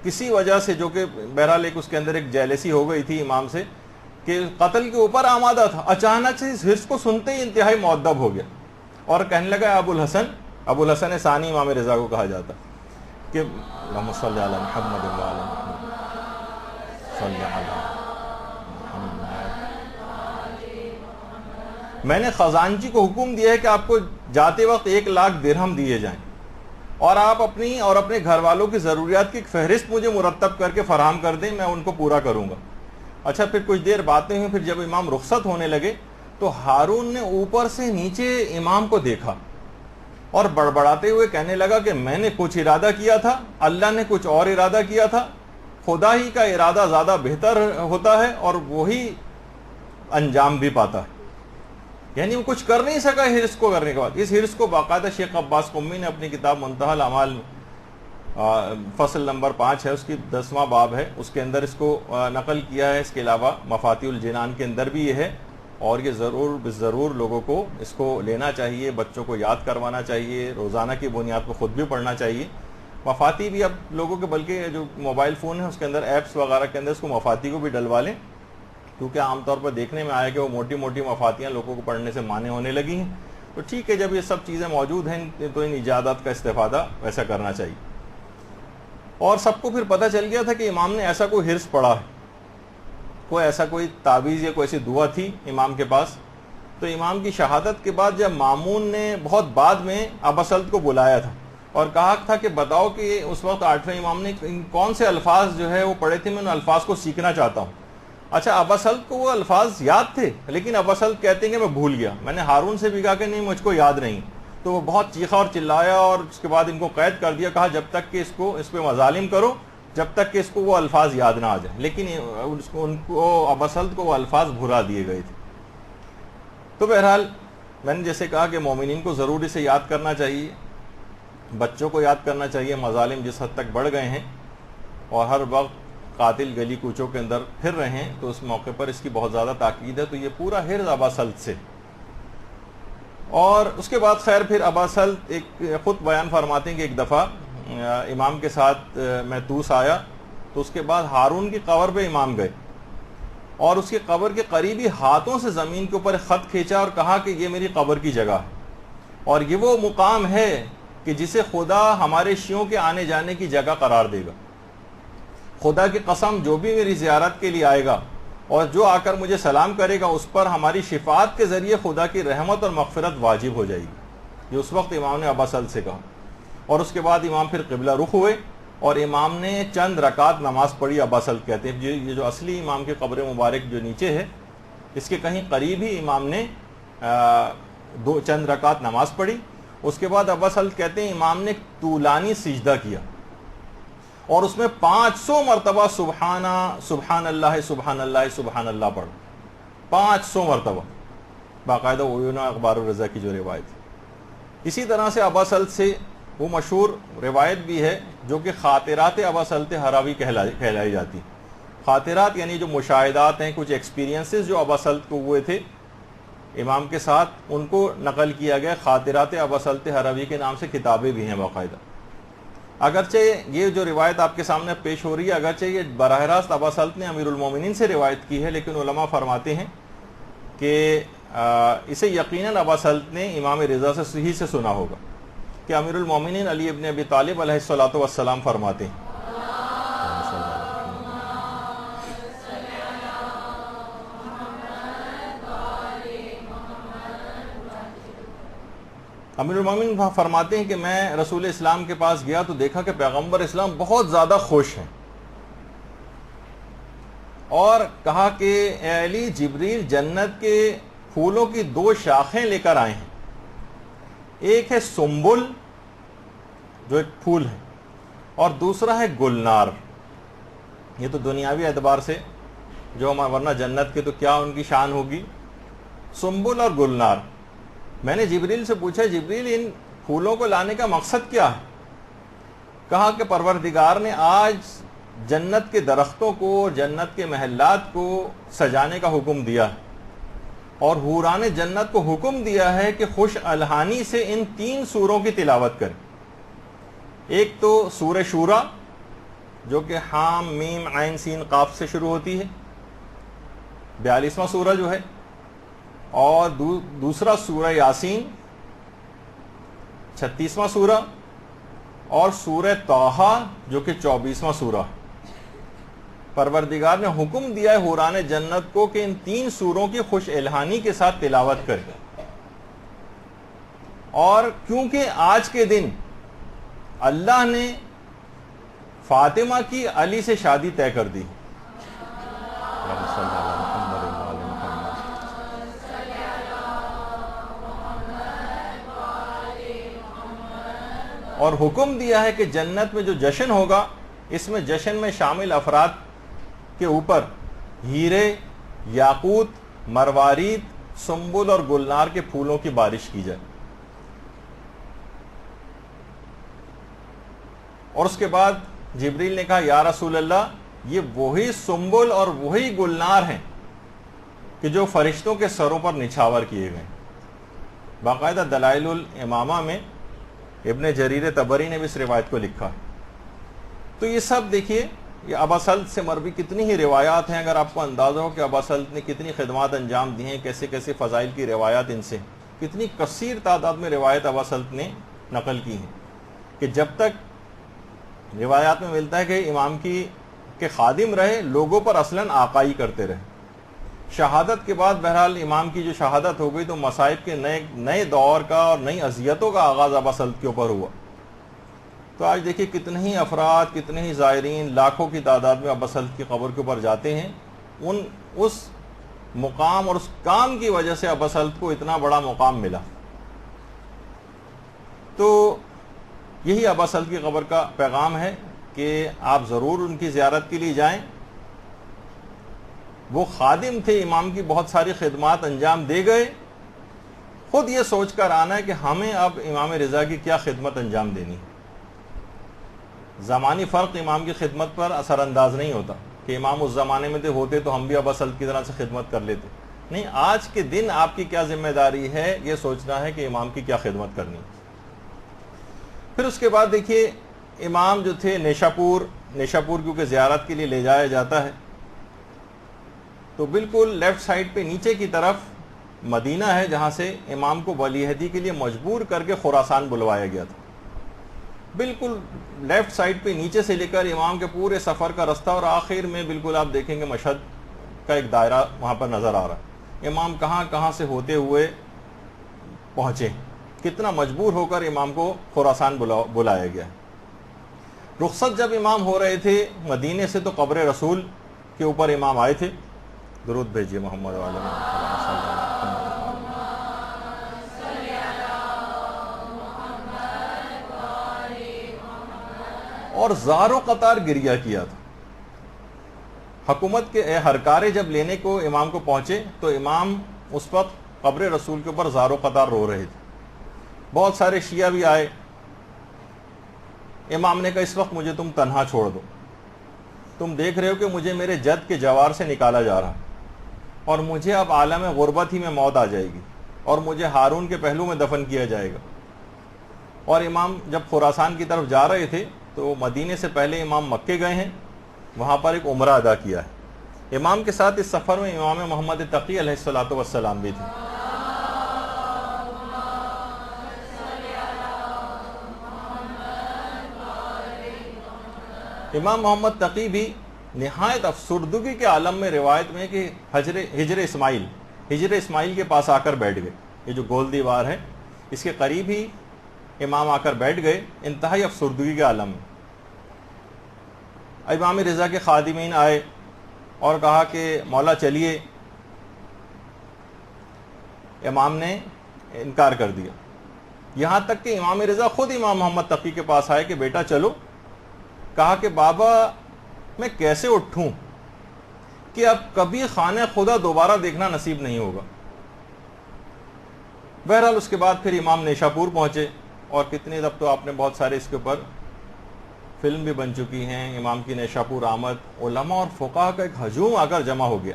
کسی وجہ سے، جو کہ بہرحال اس کے اندر ایک جیلسی ہو گئی تھی امام سے کہ قتل کے اوپر آمادہ تھا، اچانک سے اس حرص کو سنتے ہی انتہائی مؤدب ہو گیا اور کہنے لگا ابو الحسن ثانی امام رضا کو کہا جاتا کہ اللہم صلی علی محمد وعلی محمد صلی علی محمد۔ میں نے خزانچی کو حکم دیا ہے کہ آپ کو جاتے وقت 1,00,000 درہم دیے جائیں اور آپ اپنی اور اپنے گھر والوں کی ضروریات کی ایک فہرست مجھے مرتب کر کے فراہم کر دیں، میں ان کو پورا کروں گا۔ اچھا، پھر کچھ دیر باتیں ہوئیں، پھر جب امام رخصت ہونے لگے تو ہارون نے اوپر سے نیچے امام کو دیکھا اور بڑبڑاتے ہوئے کہنے لگا کہ میں نے کچھ ارادہ کیا تھا، اللہ نے کچھ اور ارادہ کیا تھا، خدا ہی کا ارادہ زیادہ بہتر ہوتا ہے اور وہی انجام بھی پاتا ہے۔ یعنی وہ کچھ کر نہیں سکا حرص کو کرنے کے بعد۔ اس حرص کو باقاعدہ شیخ عباس قمی نے اپنی کتاب منتہی الاعمال فصل نمبر 5 ہے، اس کی 10واں باب ہے، اس کے اندر اس کو نقل کیا ہے۔ اس کے علاوہ مفاتیح الجنان کے اندر بھی یہ ہے، اور یہ ضرور لوگوں کو اس کو لینا چاہیے، بچوں کو یاد کروانا چاہیے، روزانہ کی بنیاد پر خود بھی پڑھنا چاہیے۔ مفاتیح بھی اب لوگوں کے، بلکہ جو موبائل فون ہے اس کے اندر ایپس وغیرہ کے اندر اس کو مفاتیح کو بھی ڈلوا لیں، کیونکہ عام طور پر دیکھنے میں آیا کہ وہ موٹی موٹی مفاتیحیں لوگوں کو پڑھنے سے مانع ہونے لگی ہیں۔ تو ٹھیک ہے، جب یہ سب چیزیں موجود ہیں تو ان ایجادات کا استفادہ ویسا کرنا چاہیے۔ اور سب کو پھر پتہ چل گیا تھا کہ امام نے ایسا کوئی حرص پڑھا ہے، کوئی تعویذ یا کوئی ایسی دعا تھی امام کے پاس۔ تو امام کی شہادت کے بعد جب مامون نے بہت بعد میں ابا سلط کو بلایا تھا اور کہا تھا کہ بتاؤ کہ اس وقت 8ویں امام نے کون سے الفاظ جو ہے وہ پڑھے تھے، میں ان الفاظ کو سیکھنا چاہتا ہوں۔ اچھا، ابا سلط کو وہ الفاظ یاد تھے، لیکن ابا سلط کہتے ہیں کہ میں بھول گیا، میں نے ہارون سے بھی کہا کہ نہیں مجھ کو یاد نہیں۔ تو وہ بہت چیخا اور چلایا اور اس کے بعد ان کو قید کر دیا، کہا جب تک کہ اس پہ مظالم کرو جب تک کہ اس کو وہ الفاظ یاد نہ آ جائیں، لیکن ان کو ابا سلط کو وہ الفاظ بھلا دیے گئے تھے۔ تو بہرحال میں نے جیسے کہا کہ مومنین کو ضرور اسے یاد کرنا چاہیے، بچوں کو یاد کرنا چاہیے۔ مظالم جس حد تک بڑھ گئے ہیں اور ہر وقت قاتل گلی کوچوں کے اندر پھر رہے ہیں، تو اس موقع پر اس کی بہت زیادہ تاکید ہے۔ تو یہ پورا حرص ابا سلط سے۔ اور اس کے بعد خیر پھر ابا سلط ایک خود بیان فرماتے ہیں کہ ایک دفعہ امام کے ساتھ میں طوس آیا، تو اس کے بعد ہارون کی قبر پہ امام گئے اور اس کی قبر کے قریبی ہاتھوں سے زمین کے اوپر خط کھینچا اور کہا کہ یہ میری قبر کی جگہ ہے اور یہ وہ مقام ہے کہ جسے خدا ہمارے شیعوں کے آنے جانے کی جگہ قرار دے گا۔ خدا کی قسم، جو بھی میری زیارت کے لیے آئے گا اور جو آ کر مجھے سلام کرے گا، اس پر ہماری شفاعت کے ذریعے خدا کی رحمت اور مغفرت واجب ہو جائے گی۔ یہ اس وقت امام نے ابا سلط سے کہا۔ اور اس کے بعد امام پھر قبلہ رخ ہوئے اور امام نے چند رکعت نماز پڑھی۔ ابا سلط کہتے ہیں یہ جو اصلی امام کی قبر مبارک جو نیچے ہے، اس کے کہیں قریب ہی امام نے چند رکعت نماز پڑھی۔ اس کے بعد ابا سلط کہتے ہیں امام نے ایک طولانی سجدہ کیا اور اس میں 500 مرتبہ سبحان اللہ سبحان اللہ سبحان اللہ پڑھا، 500 مرتبہ، باقاعدہ عیون اخبار الرضا کی جو روایت ہے۔ اسی طرح سے ابا سلط سے وہ مشہور روایت بھی ہے جو کہ خاطرات ابا سلط ہراوی کہلائی جاتی۔ خاطرات یعنی جو مشاہدات ہیں، کچھ ایکسپیرینسز جو ابا سلط کو ہوئے تھے امام کے ساتھ، ان کو نقل کیا گیا۔ خاطرات ابا سلط ہراوی کے نام سے کتابیں بھی ہیں باقاعدہ۔ اگرچہ یہ جو روایت آپ کے سامنے پیش ہو رہی ہے، اگرچہ یہ براہ راست ابا سلط نے امیر المومنین سے روایت کی ہے، لیکن علماء فرماتے ہیں کہ اسے یقیناً ابا سلط نے امام رضا سے صحیح سے سنا ہوگا کہ امیر المومنین علی ابن ابی طالب علیہ الصلوۃ والسلام فرماتے ہیں، امیر المومنین فرماتے ہیں کہ میں رسول اسلام کے پاس گیا تو دیکھا کہ پیغمبر اسلام بہت زیادہ خوش ہیں، اور کہا کہ اے علی، جبریل جنت کے پھولوں کی 2 شاخیں لے کر آئے ہیں، ایک ہے سنبل جو ایک پھول ہے، اور دوسرا ہے گلنار۔ یہ تو دنیاوی اعتبار سے جو ورنہ جنت کے تو کیا ان کی شان ہوگی، سنبل اور گلنار۔ میں نے جبریل سے پوچھا، جبریل ان پھولوں کو لانے کا مقصد کیا ہے؟ کہا کہ پروردگار نے آج جنت کے درختوں کو، جنت کے محلات کو سجانے کا حکم دیا ہے، اور حوران جنت کو حکم دیا ہے کہ خوش الحانی سے ان 3 سوروں کی تلاوت کریں۔ ایک تو سورہ شورا جو کہ حام میم عین سین قاف سے شروع ہوتی ہے، 42واں سورہ جو ہے، اور دوسرا سورہ یاسین 36واں سورہ، اور سورہ طٰہٰ جو کہ 24واں سورہ۔ پروردگار نے حکم دیا ہے حوران جنت کو کہ ان 3 سوروں کی خوش الحانی کے ساتھ تلاوت کریں، اور کیونکہ آج کے دن اللہ نے فاطمہ کی علی سے شادی طے کر دی، اور حکم دیا ہے کہ جنت میں جو جشن ہوگا، اس میں جشن میں شامل افراد کے اوپر ہیرے، یاقوت، مروارید، سنبل اور گلنار کے پھولوں کی بارش کی جائے۔ اور اس کے بعد جبریل نے کہا، یا رسول اللہ، یہ وہی سنبل اور وہی گلنار ہیں کہ جو فرشتوں کے سروں پر نچھاور کیے گئے۔ باقاعدہ دلائل الامامہ میں ابن جریر طبری نے بھی اس روایت کو لکھا۔ تو یہ سب دیکھیے، یہ ابا سلط سے مروی کتنی ہی روایات ہیں، اگر آپ کو اندازہ ہو کہ ابا سلط نے کتنی خدمات انجام دی ہیں، کیسے کیسے فضائل کی روایات ان سے، کتنی کثیر تعداد میں روایت ابا سلط نے نقل کی ہیں، کہ جب تک روایات میں ملتا ہے کہ امام کے خادم رہے، لوگوں پر اصلاً آقائی کرتے رہے۔ شہادت کے بعد بہرحال امام کی جو شہادت ہو گئی تو مصائب کے نئے دور کا اور نئی اذیتوں کا آغاز ابا سلط کے اوپر ہوا۔ تو آج دیکھیے کتنے ہی افراد، کتنے ہی زائرین، لاکھوں کی تعداد میں ابا سلط کی قبر کے اوپر جاتے ہیں۔ اس مقام اور اس کام کی وجہ سے ابا سلط کو اتنا بڑا مقام ملا۔ تو یہی ابا سلط کی قبر کا پیغام ہے کہ آپ ضرور ان کی زیارت کے لیے جائیں۔ وہ خادم تھے، امام کی بہت ساری خدمات انجام دے گئے۔ خود یہ سوچ کر آنا ہے کہ ہمیں اب امام رضا کی کیا خدمت انجام دینی۔ زمانی فرق امام کی خدمت پر اثر انداز نہیں ہوتا کہ امام اس زمانے میں ہوتے تو ہم بھی ابا سلط کی طرح سے خدمت کر لیتے۔ نہیں، آج کے دن آپ کی کیا ذمہ داری ہے، یہ سوچنا ہے کہ امام کی کیا خدمت کرنی۔ پھر اس کے بعد دیکھیے امام جو تھے نیشاپور کیونکہ زیارت کے لیے لے جایا جاتا ہے، تو بالکل لیفٹ سائڈ پہ نیچے کی طرف مدینہ ہے، جہاں سے امام کو ولی عہدی کے لیے مجبور کر کے خراسان بلوایا گیا تھا۔ بالکل لیفٹ سائڈ پہ نیچے سے لے کر امام کے پورے سفر کا رستہ، اور آخر میں بالکل آپ دیکھیں گے مشہد کا ایک دائرہ وہاں پر نظر آ رہا ہے۔ امام کہاں کہاں سے ہوتے ہوئے پہنچے، کتنا مجبور ہو کر امام کو خراسان بلایا گیا۔ رخصت جب امام ہو رہے تھے مدینے سے تو قبر رسول کے اوپر امام آئے تھے۔ درود بھیجیے محمد وعلی محمد صلی اللہ علیہ وسلم، اور زارو قطار گریہ کیا تھا۔ حکومت کے ہرکارے جب لینے کو امام کو پہنچے تو امام اس وقت قبر رسول کے اوپر زارو قطار رو رہے تھے۔ بہت سارے شیعہ بھی آئے۔ امام نے کہا اس وقت مجھے تم تنہا چھوڑ دو، تم دیکھ رہے ہو کہ مجھے میرے جد کے جوار سے نکالا جا رہا، اور مجھے اب عالم غربت ہی میں موت آ جائے گی، اور مجھے ہارون کے پہلو میں دفن کیا جائے گا۔ اور امام جب خراسان کی طرف جا رہے تھے تو مدینے سے پہلے امام مکے گئے ہیں، وہاں پر ایک عمرہ ادا کیا ہے۔ امام کے ساتھ اس سفر میں امام محمد تقی علیہ الصلوۃ والسلام بھی تھے۔ امام محمد تقی بھی نہایت افسردگی کے عالم میں روایت میں کہ ہجر اسماعیل کے پاس آ کر بیٹھ گئے، یہ جو گول دیوار ہے اس کے قریب ہی امام آ کر بیٹھ گئے، انتہائی افسردگی کے عالم میں۔ امام رضا کے خادمین آئے اور کہا کہ مولا چلیے، امام نے انکار کر دیا، یہاں تک کہ امام رضا خود امام محمد تقی کے پاس آئے کہ بیٹا چلو۔ کہا کہ بابا میں کیسے اٹھوں کہ اب کبھی خانہ خدا دوبارہ دیکھنا نصیب نہیں ہوگا۔ بہرحال اس کے بعد پھر امام نیشاپور پہنچے، اور کتنے اب تو آپ نے بہت سارے اس کے اوپر فلم بھی بن چکی ہیں۔ امام کی نیشاپور آمد، علماء اور فقہا کا ایک ہجوم آ کر جمع ہو گیا،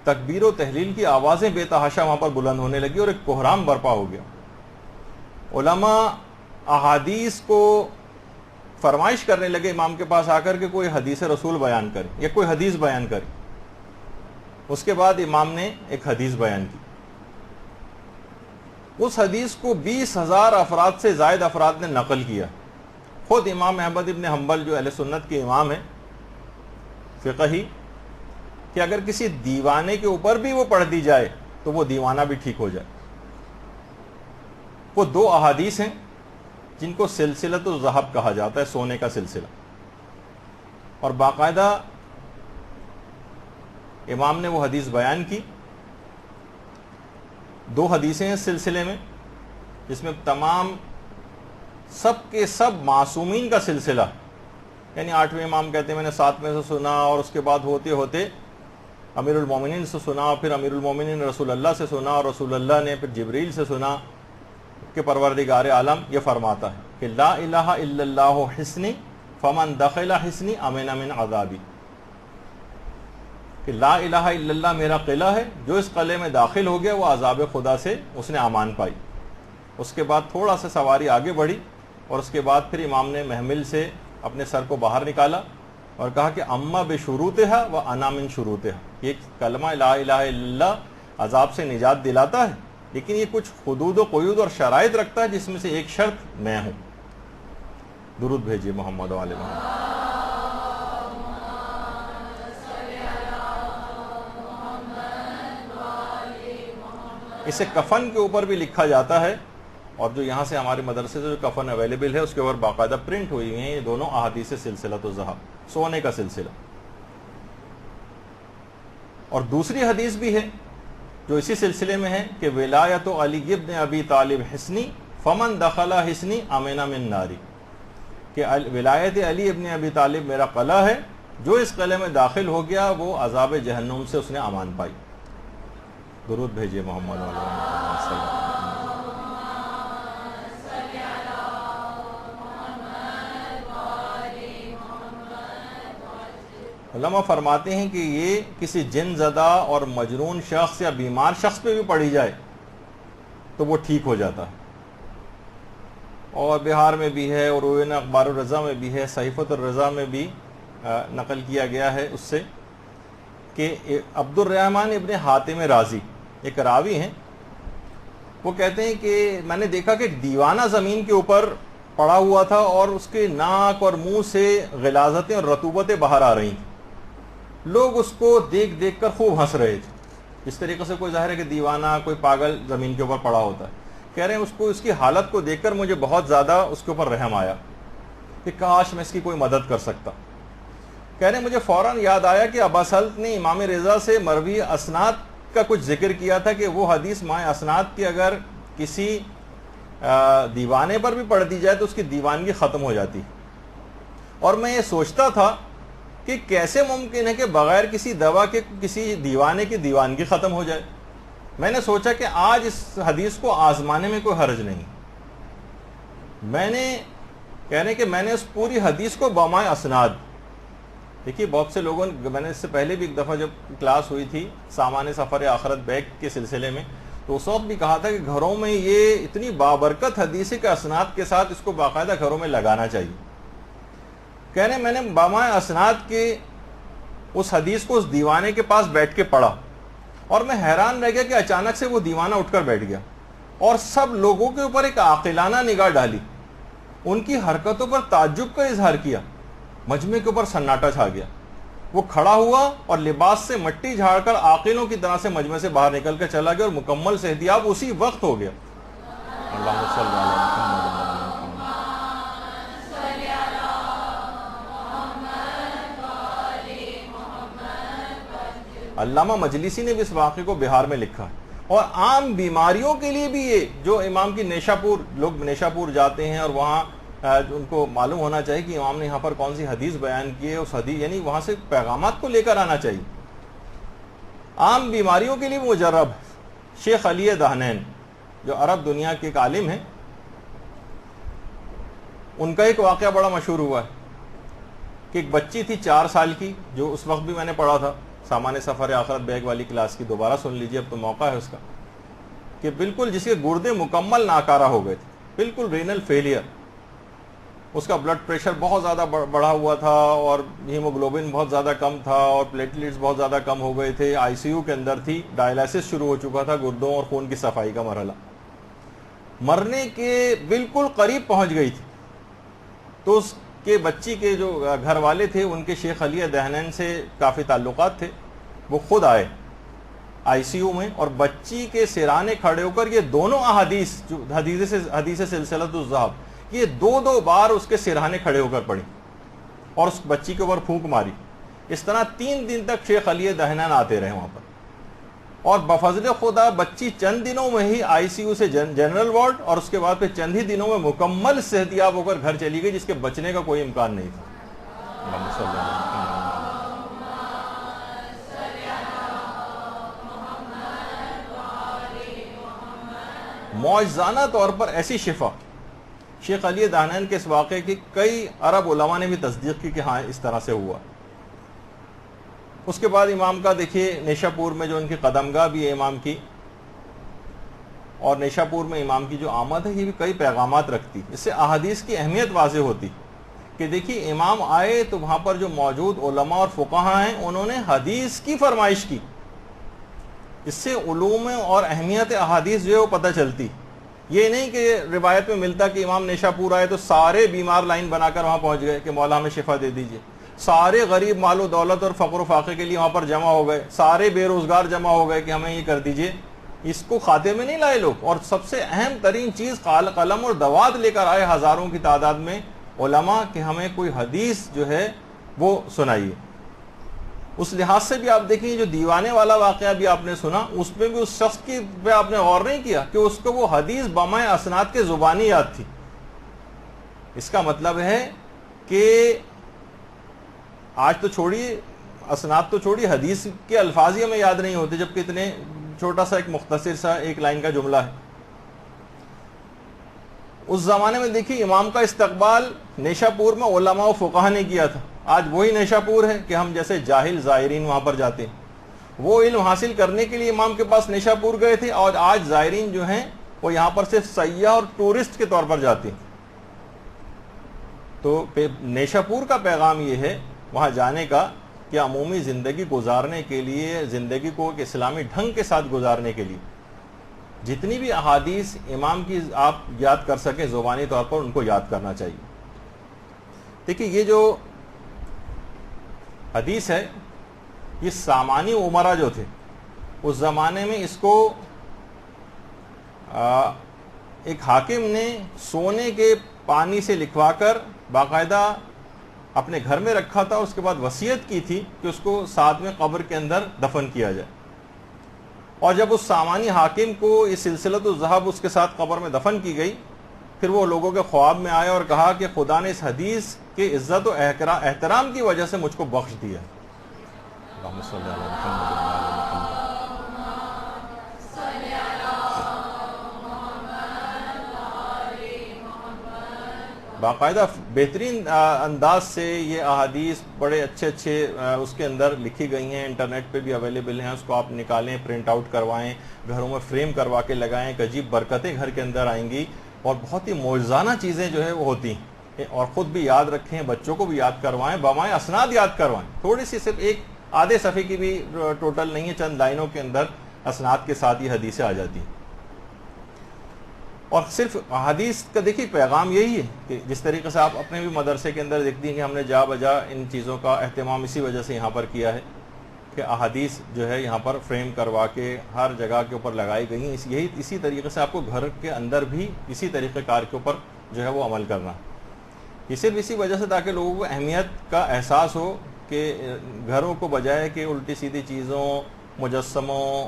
تکبیر و تحلیل کی آوازیں بے تحاشا وہاں پر بلند ہونے لگی اور ایک کوہرام برپا ہو گیا۔ علماء احادیث کو فرمائش کرنے لگے امام کے پاس آ کر کہ کوئی حدیث رسول بیان کرے یا کوئی حدیث بیان کرے۔ اس کے بعد امام نے ایک حدیث بیان کی، اس حدیث کو 20,000 افراد سے زائد افراد نے نقل کیا۔ خود امام احمد ابن حنبل جو اہل سنت کے امام ہیں فقہی، کہ اگر کسی دیوانے کے اوپر بھی وہ پڑھ دی جائے تو وہ دیوانہ بھی ٹھیک ہو جائے۔ وہ 2 احادیث ہیں جن کو سلسلۃ الذہب کہا جاتا ہے، سونے کا سلسلہ، اور باقاعدہ امام نے وہ حدیث بیان کی۔ 2 حدیثیں ہیں اس سلسلے میں، جس میں تمام سب کے سب معصومین کا سلسلہ، یعنی 8ویں امام کہتے ہیں میں نے 7ویں سے سنا، اور اس کے بعد ہوتے ہوتے امیر المومنین سے سنا، اور پھر امیر المومنین رسول اللہ سے سنا، اور رسول اللہ نے پھر جبریل سے سنا کہ پروردگار عالم یہ فرماتا ہے کہ لا الہ الا اللہ حسنی فمن دخل حسنی امن من عذابی، کہ لا الہ الا اللہ میرا قلعہ ہے، جو اس قلعے میں داخل ہو گیا وہ عذاب خدا سے اس نے امان پائی۔ اس کے بعد تھوڑا سا سواری آگے بڑھی، اور اس کے بعد پھر امام نے محمل سے اپنے سر کو باہر نکالا اور کہا کہ اما بشروطہا و انا من شروطہا، یہ کلمہ لا الہ الا اللہ عذاب سے نجات دلاتا ہے، لیکن یہ کچھ حدود و قیود اور شرائط رکھتا ہے، جس میں سے ایک شرط میں ہوں۔ درود بھیجیے محمد و آل محمد۔ اسے کفن کے اوپر بھی لکھا جاتا ہے، اور جو یہاں سے ہمارے مدرسے سے جو کفن اویلیبل ہے اس کے اوپر باقاعدہ پرنٹ ہوئی ہیں یہ دونوں احادیث سلسلۃ الذہب، سونے کا سلسلہ۔ اور دوسری حدیث بھی ہے جو اسی سلسلے میں ہے کہ ولایت علی ابن ابی طالب حسنی فمن دخل حسنی امن من ناری، کہ ولایت علی ابن ابی طالب میرا قلعہ ہے، جو اس قلعے میں داخل ہو گیا وہ عذاب جہنم سے اس نے امان پائی۔ درود بھیجیے محمد صلی اللہ علیہ وسلم۔ علماء فرماتے ہیں کہ یہ کسی جن زدہ اور مجنون شخص یا بیمار شخص پہ بھی پڑھی جائے تو وہ ٹھیک ہو جاتا ہے۔ اور بہار میں بھی ہے، اور اخبار الرضا میں بھی ہے، صحیفۃ الرضا میں بھی نقل کیا گیا ہے اس سے کہ عبد الرحمن ابن حاتم رازی ایک راوی ہیں، وہ کہتے ہیں کہ میں نے دیکھا کہ ایک دیوانہ زمین کے اوپر پڑا ہوا تھا، اور اس کے ناک اور منہ سے غلاظتیں اور رطوبتیں باہر آ رہی تھیں۔ لوگ اس کو دیکھ دیکھ کر خوب ہنس رہے تھے، اس طریقے سے کوئی ظاہر ہے کہ دیوانہ کوئی پاگل زمین کے اوپر پڑا ہوتا ہے۔ کہہ رہے ہیں اس کی حالت کو دیکھ کر مجھے بہت زیادہ اس کے اوپر رحم آیا کہ کاش میں اس کی کوئی مدد کر سکتا۔ کہہ رہے ہیں مجھے فوراً یاد آیا کہ ابا سلط نے امام رضا سے مروی اسناد کا کچھ ذکر کیا تھا کہ وہ حدیث مائع اسناد کی اگر کسی دیوانے پر بھی پڑھ دی جائے تو اس کی دیوانگی ختم ہو جاتی، اور میں یہ سوچتا تھا کہ کیسے ممکن ہے کہ بغیر کسی دوا کے کسی دیوانے کی دیوانگی ختم ہو جائے۔ میں نے سوچا کہ آج اس حدیث کو آزمانے میں کوئی حرج نہیں۔ میں نے کہنے کہ میں نے اس پوری حدیث کو بمائع اسناد، دیکھیے بہت سے لوگوں نے، میں نے اس سے پہلے بھی ایک دفعہ جب کلاس ہوئی تھی سامان سفر آخرت بیگ کے سلسلے میں، تو اس وقت بھی کہا تھا کہ گھروں میں یہ اتنی بابرکت حدیث کے اسناد کے ساتھ اس کو باقاعدہ گھروں میں لگانا چاہیے، کہہ رہے میں نے بامائے اسناد کے اس حدیث کو اس دیوانے کے پاس بیٹھ کے پڑھا اور میں حیران رہ گیا کہ اچانک سے وہ دیوانہ اٹھ کر بیٹھ گیا اور سب لوگوں کے اوپر ایک عاقلانہ نگاہ ڈالی، ان کی حرکتوں پر تعجب کا اظہار کیا، مجمع کے اوپر سناٹا چھا گیا۔ وہ کھڑا ہوا اور لباس سے مٹی جھاڑ کر عاقلوں کی طرح سے مجمع سے باہر نکل کر چلا گیا اور مکمل صحتیاب اسی وقت ہو گیا۔ اللہم صلی علی محمد۔ علامہ مجلسی نے بھی اس واقعے کو بہار میں لکھا ہے، اور عام بیماریوں کے لیے بھی یہ جو امام کی نیشاپور، لوگ نیشاپور جاتے ہیں اور وہاں ان کو معلوم ہونا چاہیے کہ امام نے یہاں پر کون سی حدیث بیان کی ہے، اس حدیث یعنی وہاں سے پیغامات کو لے کر آنا چاہیے۔ عام بیماریوں کے لیے مجرب شیخ علی دہنین جو عرب دنیا کے ایک عالم ہیں، ان کا ایک واقعہ بڑا مشہور ہوا ہے کہ ایک بچی تھی 4 سال کی، جو اس وقت بھی میں نے پڑھا تھا، سامان سفر آخرت بیگ والی کلاس کی، دوبارہ سن لیجئے اب تو موقع ہے اس کا، کہ بالکل جس کے گردے مکمل ناکارہ ہو گئے تھے، بالکل رینل فیلئر، اس کا بلڈ پریشر بہت زیادہ بڑھا ہوا تھا اور ہیموگلوبن بہت زیادہ کم تھا اور پلیٹلیٹس بہت زیادہ کم ہو گئے تھے، آئی سی یو کے اندر تھی، ڈائلائسس شروع ہو چکا تھا، گردوں اور خون کی صفائی کا مرحلہ، مرنے کے بالکل قریب پہنچ گئی تھی۔ تو اس کے بچی کے جو گھر والے تھے ان کے شیخ علی دہنین سے کافی تعلقات تھے، وہ خود آئے آئی سی یو میں اور بچی کے سرانے کھڑے ہو کر یہ دونوں احادیث جو حدیث سلسلۃ الذہب، یہ 2 بار اس کے سرانے کھڑے ہو کر پڑھی اور اس بچی کے اوپر پھونک ماری۔ اس طرح 3 دن تک شیخ علی دہنین آتے رہے وہاں پر، اور بفضل خدا بچی چند دنوں میں ہی آئی سی یو سے جنرل وارڈ اور اس کے بعد پھر چند ہی دنوں میں مکمل صحتیاب ہو کر گھر چلی گئی، جس کے بچنے کا کوئی امکان نہیں تھا۔ اللہم صلی اللہ علیہ وسلم۔ معجزانہ طور پر ایسی شفا شیخ علی دہنین کے اس واقعے کی کئی عرب علماء نے بھی تصدیق کی کہ ہاں اس طرح سے ہوا۔ اس کے بعد امام کا دیکھیے نیشاپور میں جو ان کی قدمگاہ بھی ہے امام کی، اور نیشاپور میں امام کی جو آمد ہے یہ بھی کئی پیغامات رکھتی، اس سے احادیث کی اہمیت واضح ہوتی کہ دیکھیے امام آئے تو وہاں پر جو موجود علماء اور فقہاء ہیں انہوں نے حدیث کی فرمائش کی، اس سے علوم اور اہمیت احادیث جو ہے وہ پتہ چلتی۔ یہ نہیں کہ روایت میں ملتا کہ امام نیشاپور آئے تو سارے بیمار لائن بنا کر وہاں پہنچ گئے کہ مولا ہمیں شفا دے دیجئے، سارے غریب مال و دولت اور فقر و فاقے کے لیے وہاں پر جمع ہو گئے، سارے بے روزگار جمع ہو گئے کہ ہمیں یہ کر دیجئے، اس کو خاتے میں نہیں لائے لوگ۔ اور سب سے اہم ترین چیز قلم اور دوات لے کر آئے ہزاروں کی تعداد میں علماء کہ ہمیں کوئی حدیث جو ہے وہ سنائیے۔ اس لحاظ سے بھی آپ دیکھیں جو دیوانے والا واقعہ بھی آپ نے سنا، اس میں بھی اس شخص کی پہ آپ نے غور نہیں کیا کہ اس کو وہ حدیث بمائے اسناد کے زبانی یاد تھی۔ اس کا مطلب ہے کہ آج تو چھوڑیے اسناد تو چھوڑیے، حدیث کے الفاظ ہی ہمیں یاد نہیں ہوتے، جبکہ اتنے چھوٹا سا ایک مختصر سا ایک لائن کا جملہ ہے۔ اس زمانے میں دیکھیے امام کا استقبال نیشاپور میں علماء و فقہاء نے کیا تھا، آج وہی نیشاپور ہے کہ ہم جیسے جاہل زائرین وہاں پر جاتے ہیں، وہ علم حاصل کرنے کے لیے امام کے پاس نیشاپور گئے تھے، اور آج زائرین جو ہیں وہ یہاں پر صرف سیاح اور ٹورسٹ کے طور پر جاتے ہیں۔ تو نیشاپور کا پیغام یہ ہے وہاں جانے کا کہ عمومی زندگی گزارنے کے لیے، زندگی کو ایک اسلامی ڈھنگ کے ساتھ گزارنے کے لیے جتنی بھی احادیث امام کی آپ یاد کر سکیں زبانی طور پر ان کو یاد کرنا چاہیے۔ دیکھیے یہ جو حدیث ہے یہ سامانی عمرہ جو تھے اس زمانے میں اس کو ایک حاکم نے سونے کے پانی سے لکھوا کر باقاعدہ اپنے گھر میں رکھا تھا، اس کے بعد وصیت کی تھی کہ اس کو ساتھ میں قبر کے اندر دفن کیا جائے۔ اور جب اس سامانی حاکم کو یہ سلسلۃ الذہب اس کے ساتھ قبر میں دفن کی گئی، پھر وہ لوگوں کے خواب میں آئے اور کہا کہ خدا نے اس حدیث کے عزت و احترام کی وجہ سے مجھ کو بخش دیا۔ اللہم صلی علی محمد وعلی محمد۔ باقاعدہ بہترین انداز سے یہ احادیث بڑے اچھے اس کے اندر لکھی گئی ہیں، انٹرنیٹ پہ بھی اویلیبل ہیں، اس کو آپ نکالیں، پرنٹ آؤٹ کروائیں، گھروں میں فریم کروا کے لگائیں، ایک عجیب برکتیں گھر کے اندر آئیں گی اور بہت ہی معجزانہ چیزیں جو ہے وہ ہوتی ہیں۔ اور خود بھی یاد رکھیں، بچوں کو بھی یاد کروائیں، بمائیں اسناد یاد کروائیں، تھوڑی سی صرف ایک آدھے صفحے کی بھی ٹوٹل نہیں ہے، چند لائنوں کے اندر اسناد کے ساتھ یہ حدیثیں آ جاتی ہیں۔ اور صرف حدیث کا دیکھیے پیغام یہی ہے کہ جس طریقے سے آپ اپنے بھی مدرسے کے اندر دیکھتی ہیں کہ ہم نے جا بجا ان چیزوں کا اہتمام اسی وجہ سے یہاں پر کیا ہے کہ احادیث جو ہے یہاں پر فریم کروا کے ہر جگہ کے اوپر لگائی گئی ہیں، یہی اسی طریقے سے آپ کو گھر کے اندر بھی اسی طریقہ کار کے اوپر جو ہے وہ عمل کرنا، یہ صرف اسی وجہ سے تاکہ لوگوں کو اہمیت کا احساس ہو کہ گھروں کو بجائے کہ الٹی سیدھی چیزوں، مجسموں،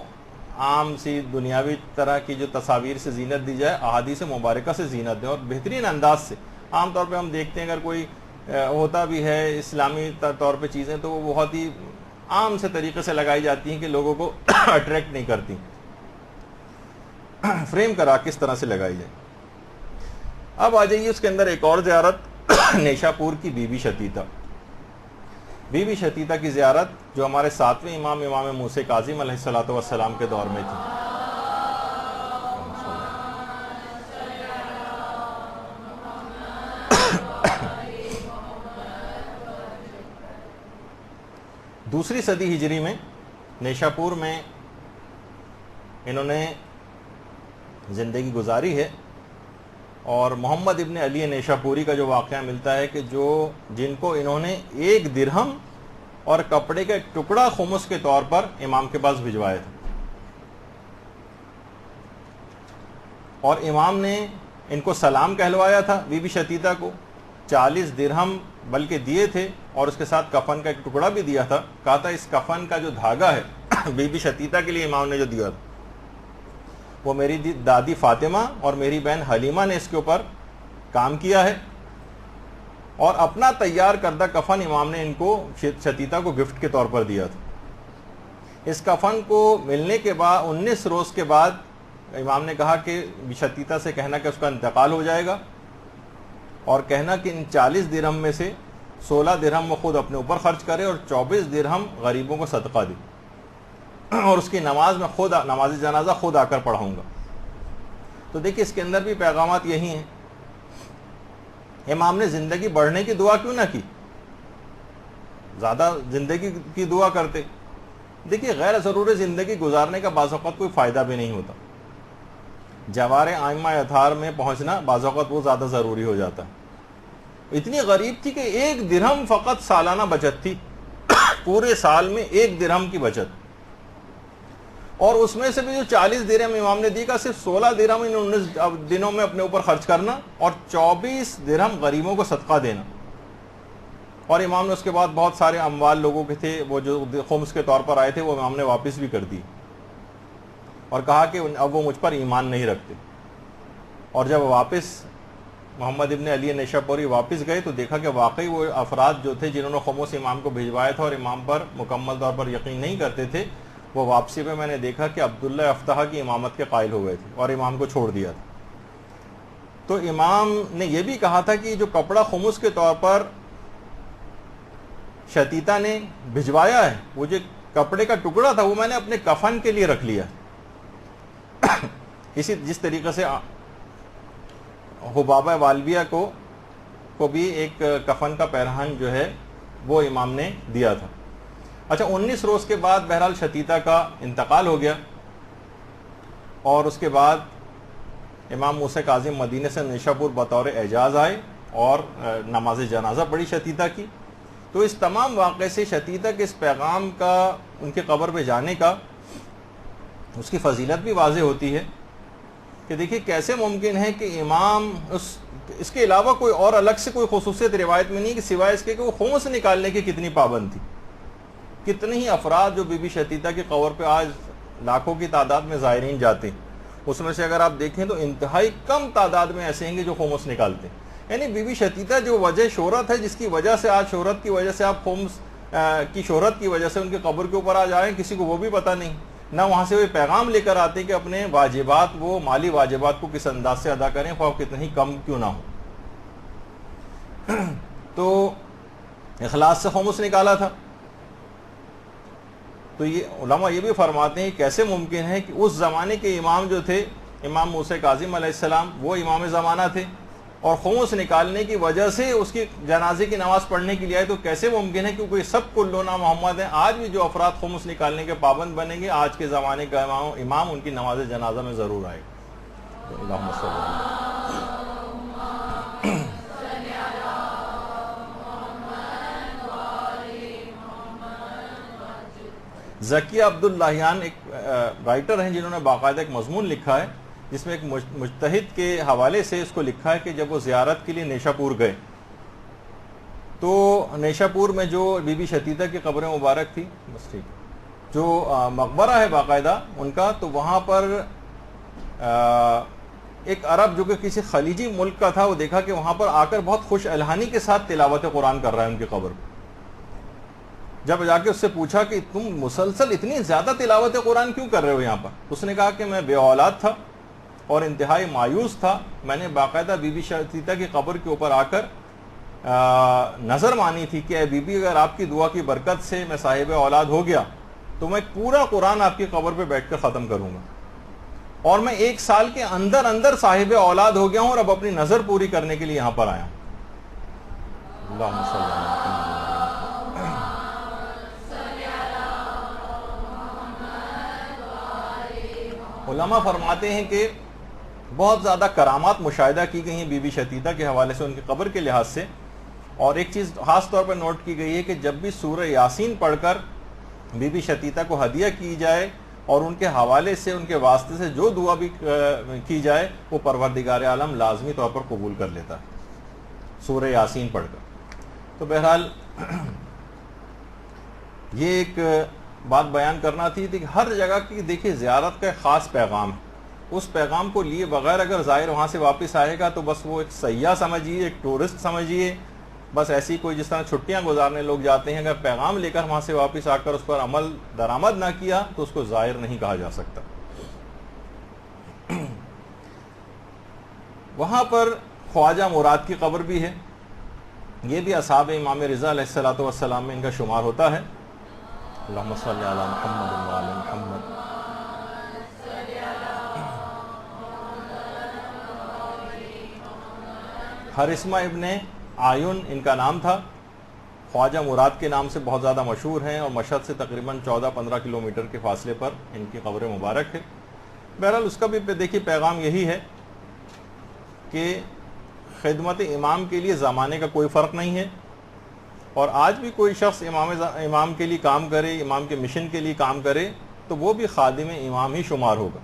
عام سی دنیاوی طرح کی جو تصاویر سے زینت دی جائے، احادیث مبارکہ سے زینت دیں اور بہترین انداز سے۔ عام طور پہ ہم دیکھتے ہیں اگر کوئی ہوتا بھی ہے اسلامی طور پہ چیزیں تو وہ بہت ہی عام سے طریقے سے لگائی جاتی ہیں کہ لوگوں کو اٹریکٹ نہیں کرتی، فریم کرا کس طرح سے لگائی جائے۔ اب آ جائیے اس کے اندر ایک اور زیارت، نیشا پور کی بی بی شتیتا۔ بی بی شتیتا کی زیارت جو ہمارے 7ویں امام موسی کاظم علیہ السلام کے دور میں تھی۔ دوسری صدی ہجری میں نیشا پور میں انہوں نے زندگی گزاری ہے، اور محمد ابن علی نیشا پوری کا جو واقعہ ملتا ہے کہ جن کو انہوں نے 1 درہم اور کپڑے کا ایک ٹکڑا خمس کے طور پر امام کے پاس بھجوایا تھا، اور امام نے ان کو سلام کہلوایا تھا بی بی شتیتا کو، 40 درہم بلکہ دیے تھے، اور اس کے ساتھ کفن کا ایک ٹکڑا بھی دیا تھا، کہا تھا اس کفن کا جو دھاگا ہے بی بی شتیتا کے لیے امام نے جو دیا تھا وہ میری دادی فاطمہ اور میری بہن حلیمہ نے اس کے اوپر کام کیا ہے، اور اپنا تیار کردہ کفن امام نے ان کو شتیتا کو گفٹ کے طور پر دیا تھا۔ اس کفن کو ملنے کے بعد 19 روز کے بعد امام نے کہا کہ شتیتا سے کہنا کہ اس کا انتقال ہو جائے گا، اور کہنا کہ ان 40 درہم میں سے 16 درہم وہ خود اپنے اوپر خرچ کرے اور 24 درہم غریبوں کو صدقہ دے، اور اس کی نماز میں نماز جنازہ خود آ کر پڑھاؤں گا۔ تو دیکھیں اس کے اندر بھی پیغامات یہی ہیں۔ امام نے زندگی بڑھنے کی دعا کیوں نہ کی، زیادہ زندگی کی دعا کرتے۔ دیکھیے غیر ضروری زندگی گزارنے کا بعض اوقات کوئی فائدہ بھی نہیں ہوتا، جوار ائمہ اطہار میں پہنچنا بعض اوقات وہ زیادہ ضروری ہو جاتا ہے۔ اتنی غریب تھی کہ 1 درہم فقط سالانہ بچت تھی، پورے سال میں 1 درہم کی بچت، اور اس میں سے بھی جو 40 درہم امام نے دی کا صرف 16 درہم ان 19 دنوں میں اپنے اوپر خرچ کرنا اور 24 درہم غریبوں کو صدقہ دینا۔ اور امام نے اس کے بعد بہت سارے اموال لوگوں کے تھے وہ جو خمس کے طور پر آئے تھے وہ امام نے واپس بھی کر دی، اور کہا کہ اب وہ مجھ پر ایمان نہیں رکھتے۔ اور جب واپس محمد ابن علی نیشا پوری واپس گئے تو دیکھا کہ واقعی وہ افراد جو تھے جنہوں نے خمس امام کو بھجوایا تھا اور امام پر مکمل طور پر یقین نہیں کرتے تھے، وہ واپسی پہ میں نے دیکھا کہ عبداللہ افتح کی امامت کے قائل ہو گئے تھے اور امام کو چھوڑ دیا تھا۔ تو امام نے یہ بھی کہا تھا کہ جو کپڑا خمس کے طور پر شتیتا نے بھجوایا ہے، وہ جو کپڑے کا ٹکڑا تھا وہ میں نے اپنے کفن کے لیے رکھ لیا۔ جس طریقے سے حبابہ والبیہ کو بھی ایک کفن کا پیرہن جو ہے وہ امام نے دیا تھا۔ اچھا 19 روز کے بعد بہرحال شتیتا کا انتقال ہو گیا، اور اس کے بعد امام موسی کاظم مدینے سے نیشا پور بطور اعجاز آئے اور نماز جنازہ پڑھی شتیتا کی۔ تو اس تمام واقعے سے شتیتا کے اس پیغام کا، ان کے قبر پہ جانے کا، اس کی فضیلت بھی واضح ہوتی ہے کہ دیکھیے کیسے ممکن ہے کہ امام اس کے علاوہ کوئی اور الگ سے کوئی خصوصیت روایت میں نہیں کہ سوائے اس کے کہ وہ خمس نکالنے کی کتنی پابند تھی۔ کتنے ہی افراد جو بی بی شتیتا کی قبر پہ آج لاکھوں کی تعداد میں زائرین جاتے ہیں، اس میں سے اگر آپ دیکھیں تو انتہائی کم تعداد میں ایسے ہیں جو خمس نکالتے ہیں۔ یعنی بی بی شتیتا جو وجہ شہرت ہے، جس کی وجہ سے آج شہرت کی وجہ سے آپ خمس کی شہرت کی وجہ سے ان کے قبر کے اوپر آج آئیں، کسی کو وہ بھی پتہ نہیں، نہ وہاں سے وہ پیغام لے کر آتے کہ اپنے واجبات، وہ مالی واجبات کو کس انداز سے ادا کریں، خواہ کتنے ہی کم کیوں نہ ہو۔ تو اخلاص سے خمس نکالا تھا۔ تو یہ علماء یہ بھی فرماتے ہیں کیسے ممکن ہے کہ اس زمانے کے امام جو تھے، امام موسی کاظم علیہ السلام، وہ امام زمانہ تھے، اور خمس نکالنے کی وجہ سے اس کی جنازے کی نماز پڑھنے کے لیے آئے، تو کیسے ممکن ہے کہ کوئی سب کلنا محمد ہیں؟ آج بھی جو افراد خمس نکالنے کے پابند بنیں گے، آج کے زمانے کا امام ان کی نماز جنازہ میں ضرور آئے گا۔ اللہم صلی اللہ علیہ وسلم۔ ذکیہ عبداللہیان ایک رائٹر ہیں جنہوں نے باقاعدہ ایک مضمون لکھا ہے جس میں ایک مجتہد کے حوالے سے اس کو لکھا ہے کہ جب وہ زیارت کے لیے نیشا پور گئے تو نیشا پور میں جو بی بی شتیتہ کی قبر مبارک تھی، بس ٹھیک، جو مقبرہ ہے باقاعدہ ان کا، تو وہاں پر ایک عرب جو کہ کسی خلیجی ملک کا تھا، وہ دیکھا کہ وہاں پر آ کر بہت خوش الحانی کے ساتھ تلاوت قرآن کر رہا ہے ان کی قبر پر۔ جب جا کے اس سے پوچھا کہ تم مسلسل اتنی زیادہ تلاوت قرآن کیوں کر رہے ہو یہاں پر، اس نے کہا کہ میں بے اولاد تھا اور انتہائی مایوس تھا، میں نے باقاعدہ بی بی شتیتہ کی قبر کے اوپر آ کر نظر مانی تھی کہ اے بی بی، اگر آپ کی دعا کی برکت سے میں صاحب اولاد ہو گیا تو میں پورا قرآن آپ کی قبر پہ بیٹھ کر ختم کروں گا، اور میں 1 سال کے اندر اندر صاحب اولاد ہو گیا ہوں اور اب اپنی نظر پوری کرنے کے لیے یہاں پر آیا ہوں۔ اللہم صلی اللہ علیہ وسلم۔ علماء فرماتے ہیں کہ بہت زیادہ کرامات مشاہدہ کی گئی ہیں بی بی شتیتہ کے حوالے سے ان کی قبر کے لحاظ سے، اور ایک چیز خاص طور پر نوٹ کی گئی ہے کہ جب بھی سورہ یاسین پڑھ کر بی بی شتیتہ کو ہدیہ کی جائے اور ان کے حوالے سے ان کے واسطے سے جو دعا بھی کی جائے وہ پروردگار عالم لازمی طور پر قبول کر لیتا ہے سورہ یاسین پڑھ کر۔ تو بہرحال یہ ایک بات بیان کرنا تھی کہ ہر جگہ کی دیکھیے زیارت کا ایک خاص پیغام ہے، اس پیغام کو لیے بغیر اگر زائر وہاں سے واپس آئے گا تو بس وہ ایک سیاح سمجھیے، ایک ٹورسٹ سمجھیے، بس ایسی کوئی جس طرح چھٹیاں گزارنے لوگ جاتے ہیں، اگر پیغام لے کر وہاں سے واپس آ کر اس پر عمل درآمد نہ کیا تو اس کو زائر نہیں کہا جا سکتا۔ وہاں پر خواجہ مراد کی قبر بھی ہے، یہ بھی اصحاب امام رضا علیہ السلام میں ان کا شمار ہوتا ہے۔ اللہم صلی علی محمد و علی محمد۔ حرسمہ ابن آیون ان کا نام تھا، خواجہ مراد کے نام سے بہت زیادہ مشہور ہیں، اور مشہد سے تقریباً 14-15 کلومیٹر کے فاصلے پر ان کی قبر مبارک ہے۔ بہرحال اس کا بھی دیکھیے پیغام یہی ہے کہ خدمت امام کے لیے زمانے کا کوئی فرق نہیں ہے، اور آج بھی کوئی شخص امام کے لیے کام کرے، امام کے مشن کے لیے کام کرے تو وہ بھی خادم امام ہی شمار ہوگا۔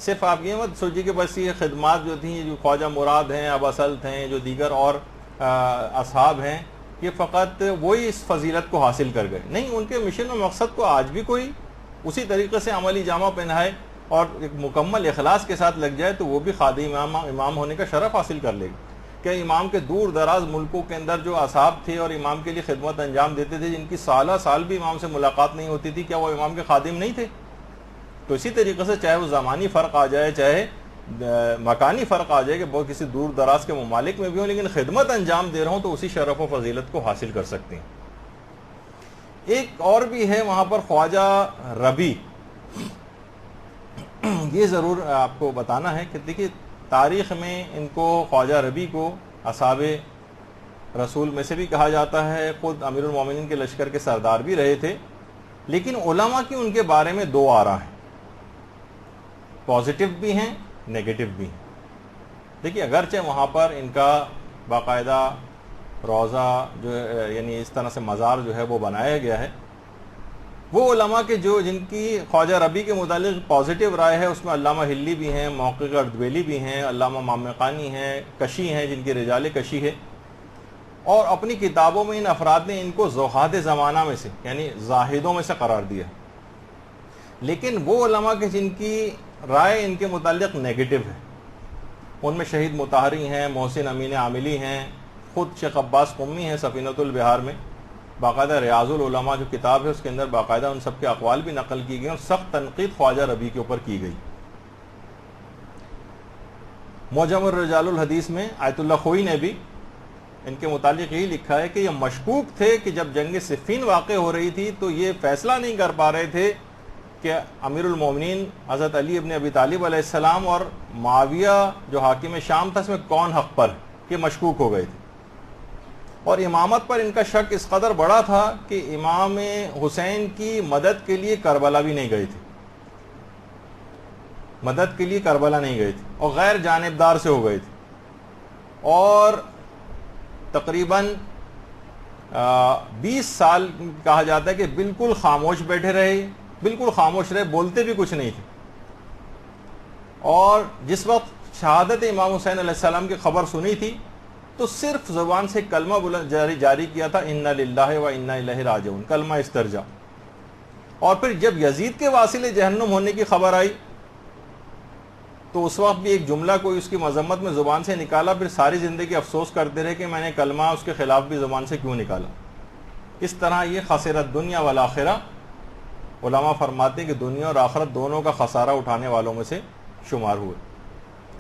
صرف آپ یہ مت سوچیے کہ بس یہ خدمات جو تھیں، جو خواجہ مراد ہیں، ابا سلط ہیں، جو دیگر اور اصحاب ہیں، یہ فقط وہی اس فضیلت کو حاصل کر گئے، نہیں، ان کے مشن و مقصد کو آج بھی کوئی اسی طریقے سے عملی جامہ پہنائے اور ایک مکمل اخلاص کے ساتھ لگ جائے تو وہ بھی خادم امام ہونے کا شرف حاصل کر لے گا۔ کہ امام کے دور دراز ملکوں کے اندر جو اصحاب تھے اور امام کے لیے خدمت انجام دیتے تھے، جن کی سالہ سال بھی امام سے ملاقات نہیں ہوتی تھی، کیا وہ امام کے خادم نہیں تھے؟ تو اسی طریقے سے چاہے وہ زمانی فرق آ جائے، چاہے مکانی فرق آ جائے کہ وہ کسی دور دراز کے ممالک میں بھی ہوں، لیکن خدمت انجام دے رہا ہوں تو اسی شرف و فضیلت کو حاصل کر سکتے ہیں۔ ایک اور بھی ہے وہاں پر خواجہ ربی، یہ ضرور آپ کو بتانا ہے کہ دیکھیے تاریخ میں ان کو خواجہ ربی کو اصحاب رسول میں سے بھی کہا جاتا ہے، خود امیر المومنین کے لشکر کے سردار بھی رہے تھے، لیکن علماء کی ان کے بارے میں دو آراء ہیں، پازیٹیو بھی ہیں، نیگیٹو بھی ہیں۔ دیکھیے اگرچہ وہاں پر ان کا باقاعدہ روضہ جو یعنی اس طرح سے مزار جو ہے وہ بنایا گیا ہے، وہ علماء کے جن کی خواجہ ربی کے متعلق پازیٹیو رائے ہے اس میں علامہ ہلی بھی ہیں، محقق اردبیلی بھی ہیں، علامہ مامقانی ہیں، کشی ہیں جن کی رجال کشی ہے، اور اپنی کتابوں میں ان افراد نے ان کو زہاد زمانہ میں سے یعنی زاہدوں میں سے قرار دیا۔ لیکن وہ علماء کے جن کی رائے ان کے متعلق نیگیٹو ہے، ان میں شہید مطہری ہیں، محسن امین عاملی ہیں، خود شیخ عباس قمی ہیں سفینۃ البحار میں، باقاعدہ ریاض العلماء جو کتاب ہے اس کے اندر باقاعدہ ان سب کے اقوال بھی نقل کی گئی اور سخت تنقید خواجہ ربی کے اوپر کی گئی۔ معجم الرجال الحدیث میں آیت اللہ خوئی نے بھی ان کے متعلق یہی لکھا ہے کہ یہ مشکوک تھے کہ جب جنگ صفین واقع ہو رہی تھی تو یہ فیصلہ نہیں کر پا رہے تھے کہ امیر المومنین حضرت علی ابن ابی طالب علیہ السلام اور معاویہ جو حاکم شام تھا اس میں کون حق پر، کہ مشکوک ہو گئے تھے، اور امامت پر ان کا شک اس قدر بڑا تھا کہ امام حسین کی مدد کے لیے کربلا بھی نہیں گئے تھے، مدد کے لیے کربلا نہیں گئے تھے، اور غیر جانبدار سے ہو گئے تھے، اور تقریباً 20 سال کہا جاتا ہے کہ بالکل خاموش بیٹھے رہے، بالکل خاموش رہے، بولتے بھی کچھ نہیں تھے۔ اور جس وقت شہادت امام حسین علیہ السلام کی خبر سنی تھی تو صرف زبان سے کلمہ جاری کیا تھا، انا للہ و انا الیہ راجعون، کلمہ استرجا۔ اور پھر جب یزید کے واسطے جہنم ہونے کی خبر آئی تو اس وقت بھی ایک جملہ کوئی اس کی مذمت میں زبان سے نکالا، پھر ساری زندگی افسوس کرتے رہے کہ میں نے کلمہ اس کے خلاف بھی زبان سے کیوں نکالا۔ اس طرح یہ خسرت دنیا والآخرہ، علماء فرماتے ہیں کہ دنیا اور آخرت دونوں کا خسارہ اٹھانے والوں میں سے شمار ہوئے۔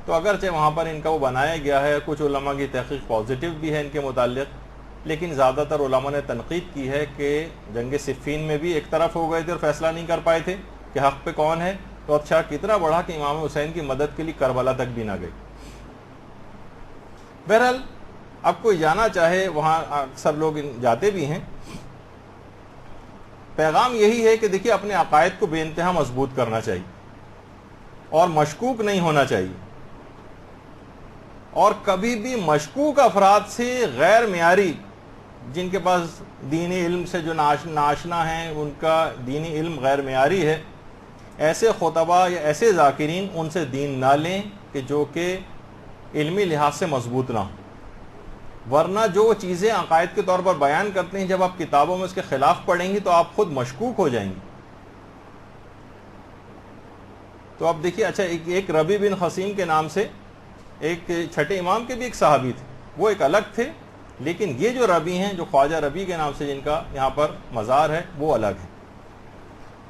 تو اگرچہ وہاں پر ان کا وہ بنایا گیا ہے، کچھ علماء کی تحقیق پازیٹیو بھی ہے ان کے متعلق، لیکن زیادہ تر علماء نے تنقید کی ہے کہ جنگ صفین میں بھی ایک طرف ہو گئے تھے اور فیصلہ نہیں کر پائے تھے کہ حق پہ کون ہے، تو اچھا کتنا بڑھا کہ امام حسین کی مدد کے لیے کربلا تک بھی نہ گئی۔ بہرحال اب کوئی جانا چاہے، وہاں اکثر لوگ جاتے بھی ہیں۔ پیغام یہی ہے کہ دیکھیے اپنے عقائد کو بے انتہا مضبوط کرنا چاہیے اور مشکوک نہیں ہونا چاہیے، اور کبھی بھی مشکوک افراد سے، غیر معیاری جن کے پاس دینی علم سے جو ناشنا ہیں، ان کا دینی علم غیر معیاری ہے، ایسے خطبہ یا ایسے ذاکرین ان سے دین نہ لیں کہ جو کہ علمی لحاظ سے مضبوط نہ ہوں، ورنہ جو چیزیں عقائد کے طور پر بیان کرتے ہیں جب آپ کتابوں میں اس کے خلاف پڑھیں گی تو آپ خود مشکوک ہو جائیں گے۔ تو اب دیکھیے، اچھا ایک ربیع بن خثیم کے نام سے ایک چھٹے امام کے بھی ایک صحابی تھے، وہ ایک الگ تھے، لیکن یہ جو ربیع ہیں، جو خواجہ ربیع کے نام سے جن کا یہاں پر مزار ہے، وہ الگ ہے۔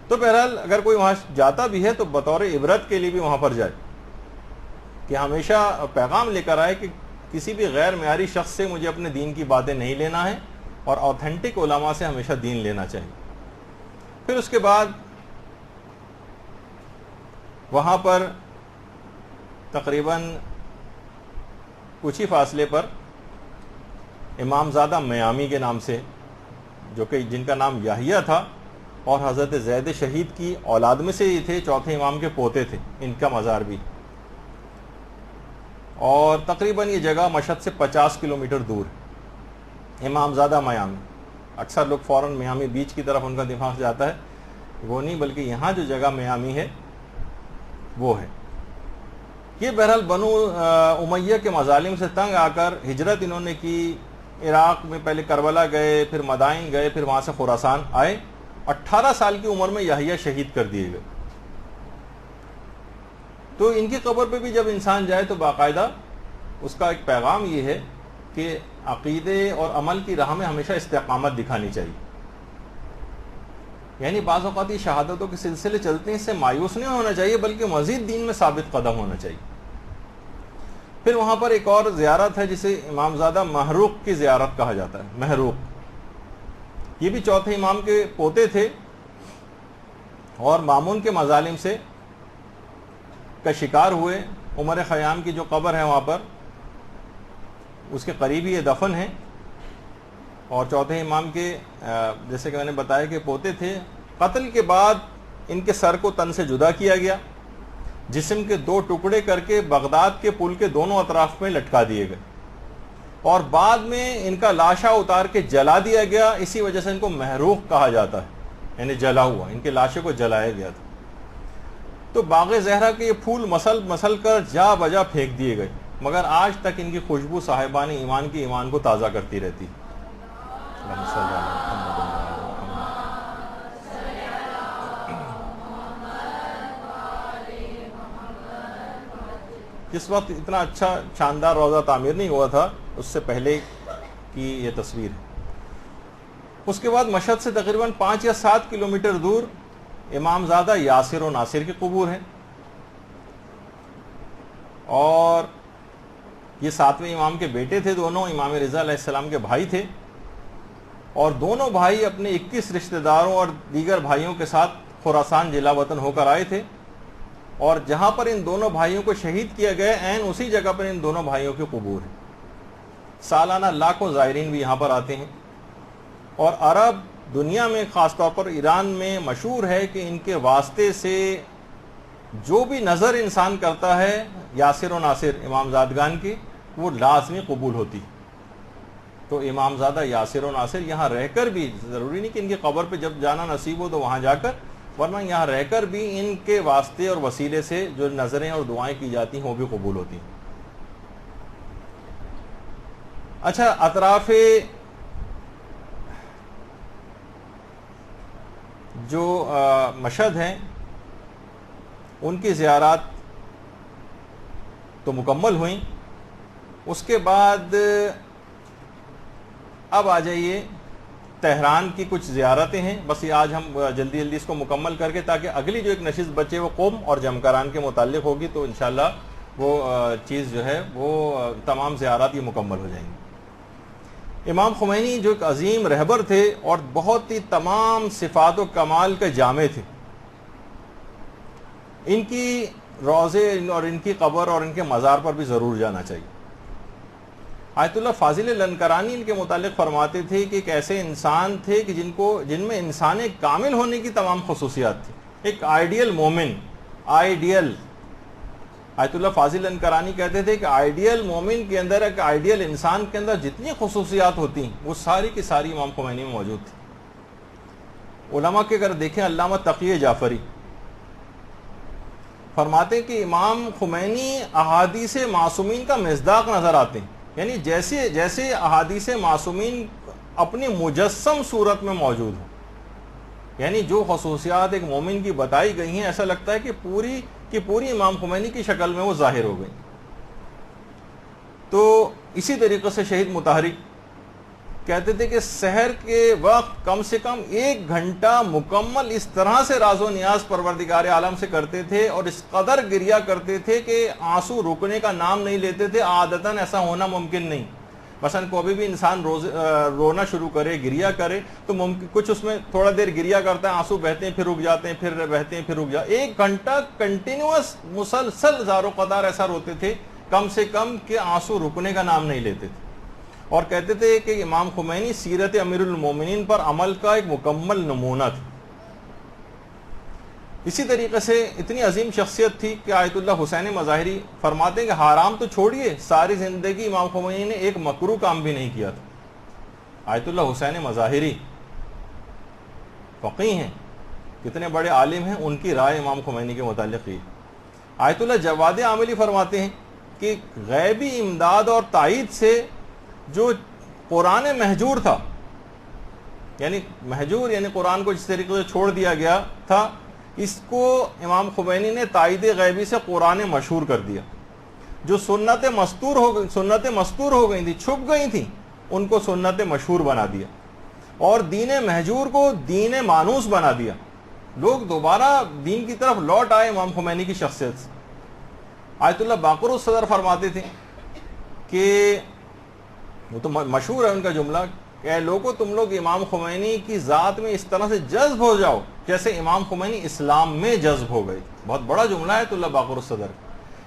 تو بہرحال اگر کوئی وہاں جاتا بھی ہے تو بطور عبرت کے لیے بھی وہاں پر جائے، کہ ہمیشہ پیغام لے کر آئے کہ کسی بھی غیر معیاری شخص سے مجھے اپنے دین کی باتیں نہیں لینا ہے، اور اوتھینٹک علماء سے ہمیشہ دین لینا چاہیے۔ پھر اس کے بعد وہاں پر تقریباً کچھ ہی فاصلے پر امامزادہ میامی کے نام سے، جو کہ جن کا نام یحییٰ تھا اور حضرت زید شہید کی اولاد میں سے ہی تھے، چوتھے امام کے پوتے تھے، ان کا مزار بھی، اور تقریباً یہ جگہ مشہد سے 50 کلومیٹر دور ہے، امامزادہ میامی۔ اکثر لوگ فوراً میامی بیچ کی طرف ان کا دماغ جاتا ہے، وہ نہیں، بلکہ یہاں جو جگہ میامی ہے وہ ہے۔ یہ بہرحال بنو امیہ کے مظالم سے تنگ آ کر ہجرت انہوں نے کی، عراق میں پہلے کربلا گئے، پھر مدائن گئے، پھر وہاں سے خراسان آئے۔ 18 سال کی عمر میں یحییٰ شہید کر دیے گئے۔ تو ان کی قبر پہ بھی جب انسان جائے تو باقاعدہ اس کا ایک پیغام یہ ہے کہ عقیدے اور عمل کی راہ میں ہمیشہ استقامت دکھانی چاہیے۔ یعنی بعض اوقات یہ شہادتوں کے سلسلے چلتے ہیں، اس سے مایوس نہیں ہونا چاہیے، بلکہ مزید دین میں ثابت قدم ہونا چاہیے۔ پھر وہاں پر ایک اور زیارت ہے جسے امامزادہ محروق کی زیارت کہا جاتا ہے، محروق۔ یہ بھی چوتھے امام کے پوتے تھے، اور مامون کے مظالم سے کا شکار ہوئے۔ عمر خیام کی جو قبر ہے وہاں پر، اس کے قریب ہی یہ دفن ہے، اور چوتھے امام کے جیسے کہ میں نے بتایا کہ پوتے تھے۔ قتل کے بعد ان کے سر کو تن سے جدا کیا گیا، جسم کے 2 ٹکڑے کر کے بغداد کے پل کے دونوں اطراف میں لٹکا دیے گئے، اور بعد میں ان کا لاشا اتار کے جلا دیا گیا۔ اسی وجہ سے ان کو محروق کہا جاتا ہے، یعنی جلا ہوا، ان کے لاشوں کو جلایا گیا تھا۔ تو باغ زہرا کے یہ پھول مسل کر جا بجا پھینک دیے گئے، مگر آج تک ان کی خوشبو صاحبان ایمان کی ایمان کو تازہ کرتی رہتی۔ جس وقت اتنا اچھا شاندار روضہ تعمیر نہیں ہوا تھا، اس سے پہلے کی یہ تصویر ہے۔ اس کے بعد مشہد سے تقریباً 5 یا 7 کلومیٹر دور امامزادہ یاسر و ناصر کی قبور ہیں، اور یہ 7ویں امام کے بیٹے تھے، دونوں امام رضا علیہ السلام کے بھائی تھے، اور دونوں بھائی اپنے 21 رشتہ داروں اور دیگر بھائیوں کے ساتھ خراسان جلا وطن ہو کر آئے تھے، اور جہاں پر ان دونوں بھائیوں کو شہید کیا گیا عین اسی جگہ پر ان دونوں بھائیوں کی قبور ہے۔ سالانہ لاکھوں زائرین بھی یہاں پر آتے ہیں، اور عرب دنیا میں خاص طور پر ایران میں مشہور ہے کہ ان کے واسطے سے جو بھی نظر انسان کرتا ہے یاسر و ناصر امام زادگان کی، وہ لازمی قبول ہوتی. تو امام زادہ یاسر و ناصر یہاں رہ کر بھی، ضروری نہیں کہ ان کی قبر پہ جب جانا نصیب ہو تو وہاں جا کر، ورنہ یہاں رہ کر بھی ان کے واسطے اور وسیلے سے جو نظریں اور دعائیں کی جاتی ہیں وہ بھی قبول ہوتی ہیں. اچھا، اطراف جو مشہد ہیں ان کی زیارات تو مکمل ہوئیں. اس کے بعد اب آ جائیے تہران کی کچھ زیارتیں ہیں. بس یہ آج ہم جلدی جلدی اس کو مکمل کر کے، تاکہ اگلی جو ایک نشست بچے وہ قم اور جمکران کے متعلق ہوگی، تو انشاءاللہ وہ چیز جو ہے وہ تمام زیارات یہ مکمل ہو جائیں گی. امام خمینی جو ایک عظیم رہبر تھے اور بہت ہی تمام صفات و کمال کے جامع تھے. ان کی روضے اور ان کی قبر اور ان کے مزار پر بھی ضرور جانا چاہیے. آیت اللہ فاضل لنکرانی ان کے متعلق فرماتے تھے کہ ایک ایسے انسان تھے کہ جن میں انسان کامل ہونے کی تمام خصوصیات تھی. ایک آئیڈیل مومن، آئیڈیل. آیت اللہ فاضل لنکرانی کہتے تھے کہ آئیڈیل مومن کے اندر، ایک آئیڈیل انسان کے اندر جتنی خصوصیات ہوتی ہیں وہ ساری کی ساری امام خمینی میں موجود تھی. علماء کے اگر دیکھیں، علامہ تقی جعفری فرماتے ہیں کہ امام خمینی احادیث معصومین کا مصداق نظر آتے ہیں. یعنی جیسے احادیث معصومین اپنی مجسم صورت میں موجود ہیں. یعنی جو خصوصیات ایک مومن کی بتائی گئی ہیں، ایسا لگتا ہے کہ پوری امام خمینی کی شکل میں وہ ظاہر ہو گئی. تو اسی طریقے سے شہید مطہری کہتے تھے کہ سحر کے وقت کم سے کم 1 گھنٹہ مکمل اس طرح سے راز و نیاز پروردگار عالم سے کرتے تھے اور اس قدر گریا کرتے تھے کہ آنسو رکنے کا نام نہیں لیتے تھے. عادتاً ایسا ہونا ممکن نہیں. مثلا کوئی بھی انسان رونا شروع کرے، گریا کرے، تو ممکن کچھ اس میں تھوڑا دیر گریا کرتا ہے، آنسو بہتے ہیں پھر رک جاتے ہیں، پھر بہتے ہیں پھر رک جاتے ہیں. 1 گھنٹہ کنٹینیوس مسلسل زار و قدار ایسا روتے تھے کم سے کم کہ آنسو رکنے کا نام نہیں لیتے تھے. اور کہتے تھے کہ امام خمینی سیرت امیر المومنین پر عمل کا ایک مکمل نمونہ تھا. اسی طریقے سے اتنی عظیم شخصیت تھی کہ آیت اللہ حسین مظاہری فرماتے ہیں کہ حرام تو چھوڑیے، ساری زندگی امام خمینی نے ایک مکروہ کام بھی نہیں کیا تھا. آیت اللہ حسین مظاہری فقیہ ہیں، کتنے بڑے عالم ہیں، ان کی رائے امام خمینی کے متعلق یہ. آیت اللہ جواد عاملی فرماتے ہیں کہ غیبی امداد اور تائید سے جو قرآن مہجور تھا، یعنی مہجور یعنی قرآن کو جس طریقے سے چھوڑ دیا گیا تھا، اس کو امام خمینی نے تائید غیبی سے قرآن مشہور کر دیا. جو سنت مستور ہو گئی تھی، چھپ گئی تھیں، ان کو سنت مشہور بنا دیا اور دین مہجور کو دین مانوس بنا دیا. لوگ دوبارہ دین کی طرف لوٹ آئے امام خمینی کی شخصیت سے. آیت اللہ باقر الصدر فرماتے تھے کہ وہ تو مشہور ہے ان کا جملہ کہ اے لوگو، تم لوگ امام خمینی کی ذات میں اس طرح سے جذب ہو جاؤ جیسے امام خمینی اسلام میں جذب ہو گئے. بہت بڑا جملہ ہے تو اللہ باقر الصدر.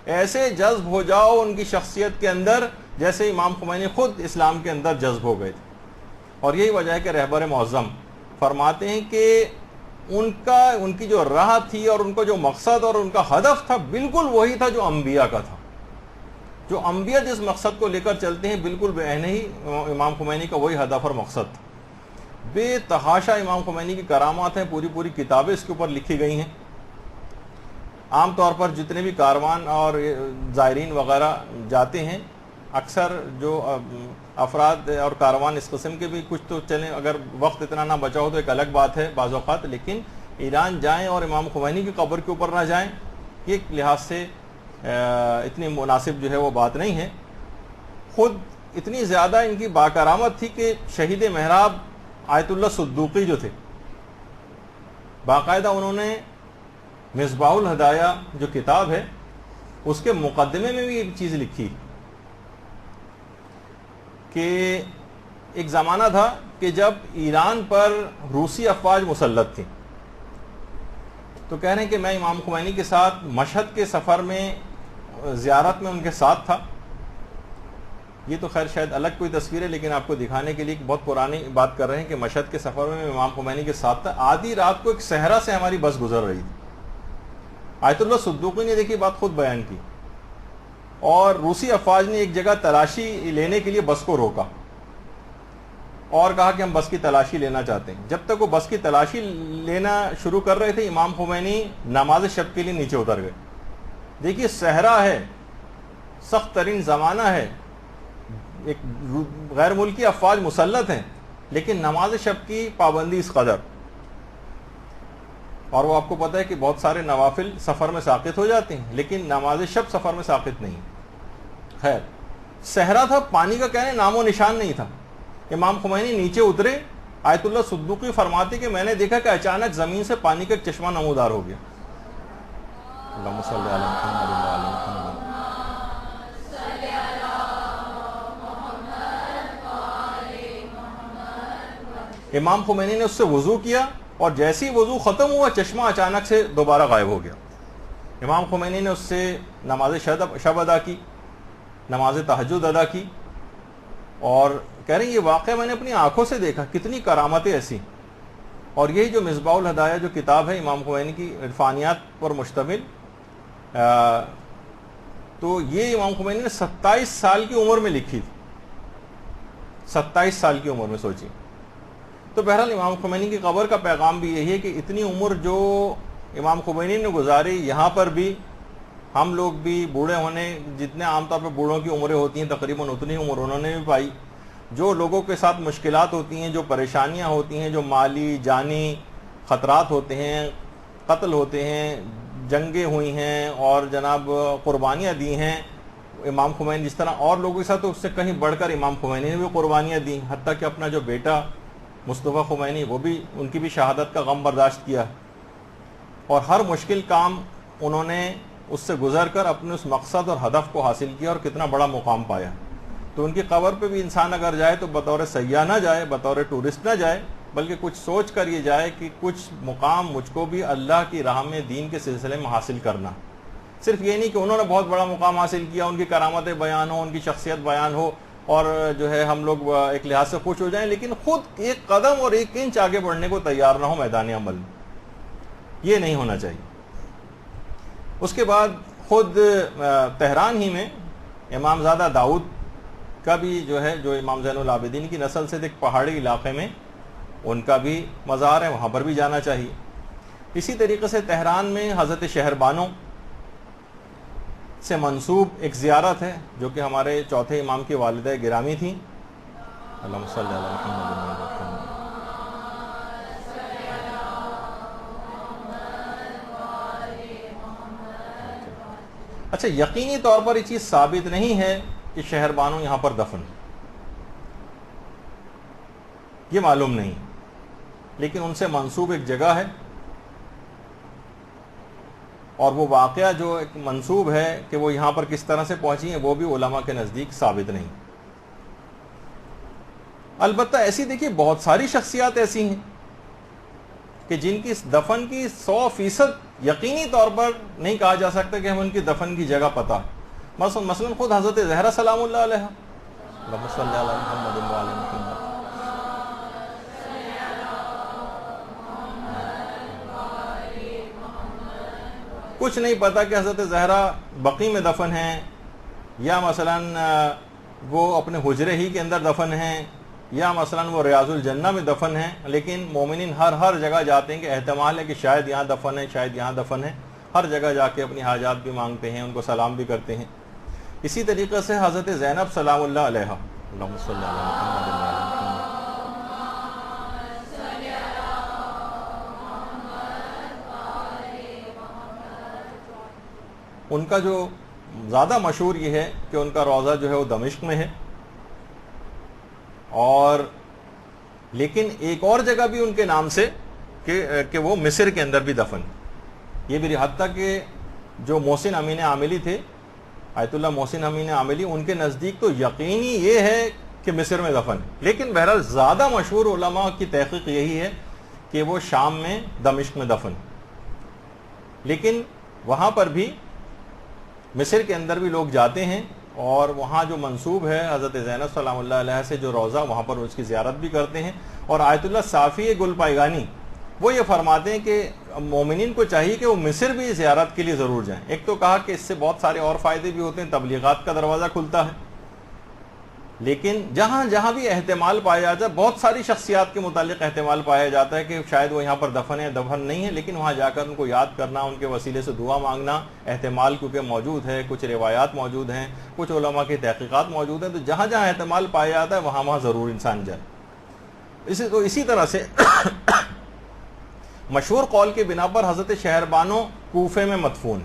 ایسے جذب ہو جاؤ ان کی شخصیت کے اندر جیسے امام خمینی خود اسلام کے اندر جذب ہو گئے تھے. اور یہی وجہ ہے کہ رہبر معظم فرماتے ہیں کہ ان کی جو راہ تھی اور ان کا جو مقصد اور ان کا ہدف تھا بالکل وہی تھا جو انبیاء کا تھا. جو انبیاء جس مقصد کو لے کر چلتے ہیں بالکل بعینہ ہی امام خمینی کا وہی ہدف اور مقصد تھا. بے تحاشا امام خمینی کی کرامات ہیں، پوری کتابیں اس کے اوپر لکھی گئی ہیں. عام طور پر جتنے بھی کاروان اور زائرین وغیرہ جاتے ہیں، اکثر جو افراد اور کاروان اس قسم کے بھی کچھ تو چلیں، اگر وقت اتنا نہ بچا ہو تو ایک الگ بات ہے بعض اوقات، لیکن ایران جائیں اور امام خمینی کی قبر کے اوپر نہ جائیں، ایک لحاظ سے اتنی مناسب جو ہے وہ بات نہیں ہے. خود اتنی زیادہ ان کی باکرامت تھی کہ شہید محراب آیت اللہ صدوقی جو تھے، باقاعدہ انہوں نے مصباح الہدایہ جو کتاب ہے اس کے مقدمے میں بھی ایک چیز لکھی کہ ایک زمانہ تھا کہ جب ایران پر روسی افواج مسلط تھیں، تو کہہ رہے ہیں کہ میں امام خمینی کے ساتھ مشہد کے سفر میں زیارت میں ان کے ساتھ تھا. یہ تو خیر شاید الگ کوئی تصویر ہے، لیکن آپ کو دکھانے کے لیے بہت پرانی بات کر رہے ہیں کہ مشہد کے سفر میں امام خمینی کے ساتھ تھا. آدھی رات کو ایک صحرا سے ہماری بس گزر رہی تھی. آیت اللہ صدوقی نے دیکھی بات خود بیان کی، اور روسی افواج نے ایک جگہ تلاشی لینے کے لیے بس کو روکا اور کہا کہ ہم بس کی تلاشی لینا چاہتے ہیں. جب تک وہ بس کی تلاشی لینا شروع کر رہے تھے، امام خمینی نماز شب کے لیے نیچے اتر گئے. دیکھیے صحرا ہے، سخت ترین زمانہ ہے، ایک غیر ملکی افواج مسلط ہیں، لیکن نماز شب کی پابندی اس قدر. اور وہ آپ کو پتہ ہے کہ بہت سارے نوافل سفر میں ساقط ہو جاتے ہیں، لیکن نماز شب سفر میں ساقط نہیں. خیر صحرا تھا، پانی کا کہنے نام و نشان نہیں تھا. امام خمینی نیچے اترے. آیت اللہ صدوقی فرماتے کہ میں نے دیکھا کہ اچانک زمین سے پانی کا ایک چشمہ نمودار ہو گیا. اللہم صلی علی محمد و علی محمد. امام خمینی نے اس سے وضو کیا، اور جیسے ہی وضو ختم ہوا چشمہ اچانک سے دوبارہ غائب ہو گیا. امام خمینی نے اس سے نماز شب ادا کی، نماز تہجد ادا کی، اور کہہ رہے ہیں یہ واقعہ میں نے اپنی آنکھوں سے دیکھا. کتنی کرامتیں ایسی. اور یہی جو مصباح الہدایہ جو کتاب ہے امام خمینی کی عرفانیات پر مشتمل، تو یہ امام خمینی نے 27 سال کی عمر میں لکھی تھی. 27 سال کی عمر میں سوچیں. تو بہرحال امام خمینی کی قبر کا پیغام بھی یہی ہے کہ اتنی عمر جو امام خمینی نے گزاری، یہاں پر بھی ہم لوگ بھی بوڑھے ہونے، جتنے عام طور پہ بوڑھوں کی عمریں ہوتی ہیں تقریباً اتنی عمر انہوں نے بھی پائی. جو لوگوں کے ساتھ مشکلات ہوتی ہیں، جو پریشانیاں ہوتی ہیں، جو مالی جانی خطرات ہوتے ہیں، قتل ہوتے ہیں، جنگیں ہوئی ہیں اور جناب قربانیاں دی ہیں امام خمینی جس طرح اور لوگوں کے ساتھ، تو اس سے کہیں بڑھ کر امام خمینی نے بھی قربانیاں دیں. حتیٰ کہ اپنا جو بیٹا مصطفیٰ خمینی، وہ بھی ان کی بھی شہادت کا غم برداشت کیا، اور ہر مشکل کام انہوں نے اس سے گزر کر اپنے اس مقصد اور ہدف کو حاصل کیا اور کتنا بڑا مقام پایا. تو ان کی قبر پہ بھی انسان اگر جائے تو بطور سیاح نہ جائے، بطور ٹورسٹ نہ جائے، بلکہ کچھ سوچ کر یہ جائے کہ کچھ مقام مجھ کو بھی اللہ کی راہ میں دین کے سلسلے میں حاصل کرنا. صرف یہ نہیں کہ انہوں نے بہت بڑا مقام حاصل کیا، ان کی کرامتیں بیان ہو، ان کی شخصیت بیان ہو، اور جو ہے ہم لوگ ایک لحاظ سے خوش ہو جائیں، لیکن خود ایک قدم اور ایک انچ آگے بڑھنے کو تیار نہ ہو میدان عمل میں. یہ نہیں ہونا چاہیے. اس کے بعد خود تہران ہی میں امام زادہ داؤد کا بھی جو ہے، جو امام زین العابدین کی نسل سے ایک پہاڑی علاقے میں ان کا بھی مزار ہے، وہاں پر بھی جانا چاہیے. اسی طریقے سے تہران میں حضرت شہربانو سے منسوب ایک زیارت ہے، جو کہ ہمارے چوتھے امام کی والدہ گرامی تھیں. اللہم صلی علی محمد و علی محمد. اچھا، یقینی طور پر یہ چیز ثابت نہیں ہے کہ شہربانو یہاں پر دفن، یہ معلوم نہیں، لیکن ان سے منسوب ایک جگہ ہے، اور وہ واقعہ جو ایک منسوب ہے کہ وہ یہاں پر کس طرح سے پہنچی ہیں، وہ بھی علماء کے نزدیک ثابت نہیں. البتہ ایسی دیکھیے بہت ساری شخصیات ایسی ہیں کہ جن کی دفن کی 100% یقینی طور پر نہیں کہا جا سکتا کہ ہم ان کی دفن کی جگہ پتہ. مثلا خود حضرت زہرا سلام اللہ علیہ، اللہم صلی علی محمد و علی محمد. کچھ نہیں پتا کہ حضرت زہرا بقیع میں دفن ہیں، یا مثلا وہ اپنے حجرے ہی کے اندر دفن ہیں، یا مثلا وہ ریاض الجنہ میں دفن ہیں، لیکن مومنین ہر جگہ جاتے ہیں کہ احتمال ہے کہ شاید یہاں دفن ہے، شاید یہاں دفن ہے. ہر جگہ جا کے اپنی حاجات بھی مانگتے ہیں، ان کو سلام بھی کرتے ہیں. اسی طریقے سے حضرت زینب سلام اللہ علیہ، اللہم صلی علی محمد و علی محمد. ان کا جو زیادہ مشہور یہ ہے کہ ان کا روضہ جو ہے وہ دمشق میں ہے، اور لیکن ایک اور جگہ بھی ان کے نام سے کہ وہ مصر کے اندر بھی دفن. یہ بھی حتیٰ کہ جو محسن امین عاملی تھے، آیت اللہ محسن امین عاملی، ان کے نزدیک تو یقینی یہ ہے کہ مصر میں دفن ہے، لیکن بہرحال زیادہ مشہور علماء کی تحقیق یہی ہے کہ وہ شام میں دمشق میں دفن. لیکن وہاں پر بھی مصر کے اندر بھی لوگ جاتے ہیں اور وہاں جو منسوب ہے حضرت زینب سلام اللہ علیہ سے جو روضہ، وہاں پر اس کی زیارت بھی کرتے ہیں. اور آیت اللہ صافی گل پائگانی وہ یہ فرماتے ہیں کہ مومنین کو چاہیے کہ وہ مصر بھی زیارت کے لیے ضرور جائیں. ایک تو کہا کہ اس سے بہت سارے اور فائدے بھی ہوتے ہیں، تبلیغات کا دروازہ کھلتا ہے، لیکن جہاں جہاں بھی احتمال پایا جاتا ہے، بہت ساری شخصیات کے متعلق احتمال پایا جاتا ہے کہ شاید وہ یہاں پر دفن ہے، دفن نہیں ہے، لیکن وہاں جا کر ان کو یاد کرنا، ان کے وسیلے سے دعا مانگنا، احتمال کیونکہ موجود ہے، کچھ روایات موجود ہیں، کچھ علماء کی تحقیقات موجود ہیں، تو جہاں جہاں احتمال پایا جاتا ہے وہاں وہاں ضرور انسان جائے. اسی طرح سے مشہور قول کے بنا پر حضرت شہربانو کوفے میں مدفون،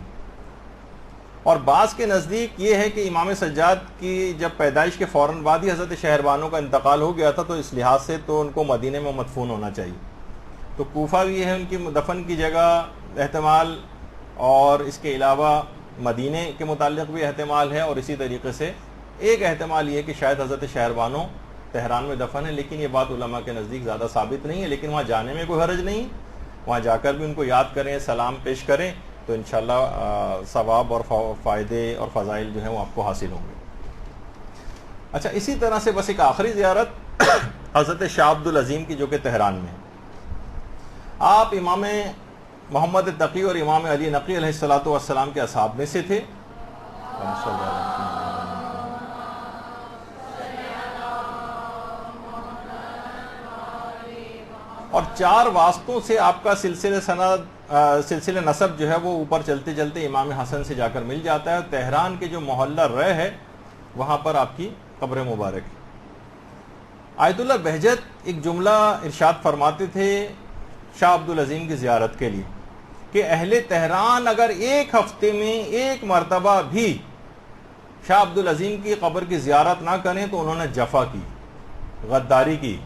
اور بعض کے نزدیک یہ ہے کہ امام سجاد کی جب پیدائش کے فوراً بعد ہی حضرت شہربانو کا انتقال ہو گیا تھا، تو اس لحاظ سے تو ان کو مدینے میں مدفون ہونا چاہیے. تو کوفہ بھی ہے ان کی دفن کی جگہ احتمال، اور اس کے علاوہ مدینے کے متعلق بھی احتمال ہے. اور اسی طریقے سے ایک احتمال یہ ہے کہ شاید حضرت شہربانو تہران میں دفن ہے، لیکن یہ بات علماء کے نزدیک زیادہ ثابت نہیں ہے. لیکن وہاں جانے میں کوئی حرج نہیں، وہاں جا کر بھی ان کو یاد کریں، سلام پیش کریں، تو انشاءاللہ ثواب اور فائدے اور فضائل جو ہیں وہ آپ کو حاصل ہوں گے. اچھا، اسی طرح سے بس ایک آخری زیارت حضرت شاہ عبد العظیم کی، جو کہ تہران میں. آپ امام محمد تقی اور امام علی نقی علیہ السلام کے اصحاب میں سے تھے. اور 4 واسطوں سے آپ کا سلسلہ نسب جو ہے وہ اوپر چلتے چلتے امام حسن سے جا کر مل جاتا ہے. تہران کے جو محلہ رہ ہے وہاں پر آپ کی قبر مبارک ہے. آیت اللہ بہجت ایک جملہ ارشاد فرماتے تھے شاہ عبد العظیم کی زیارت کے لیے کہ اہل تہران اگر ایک ہفتے میں ایک مرتبہ بھی شاہ عبد العظیم کی قبر کی زیارت نہ کریں تو انہوں نے جفا کی، غداری کی.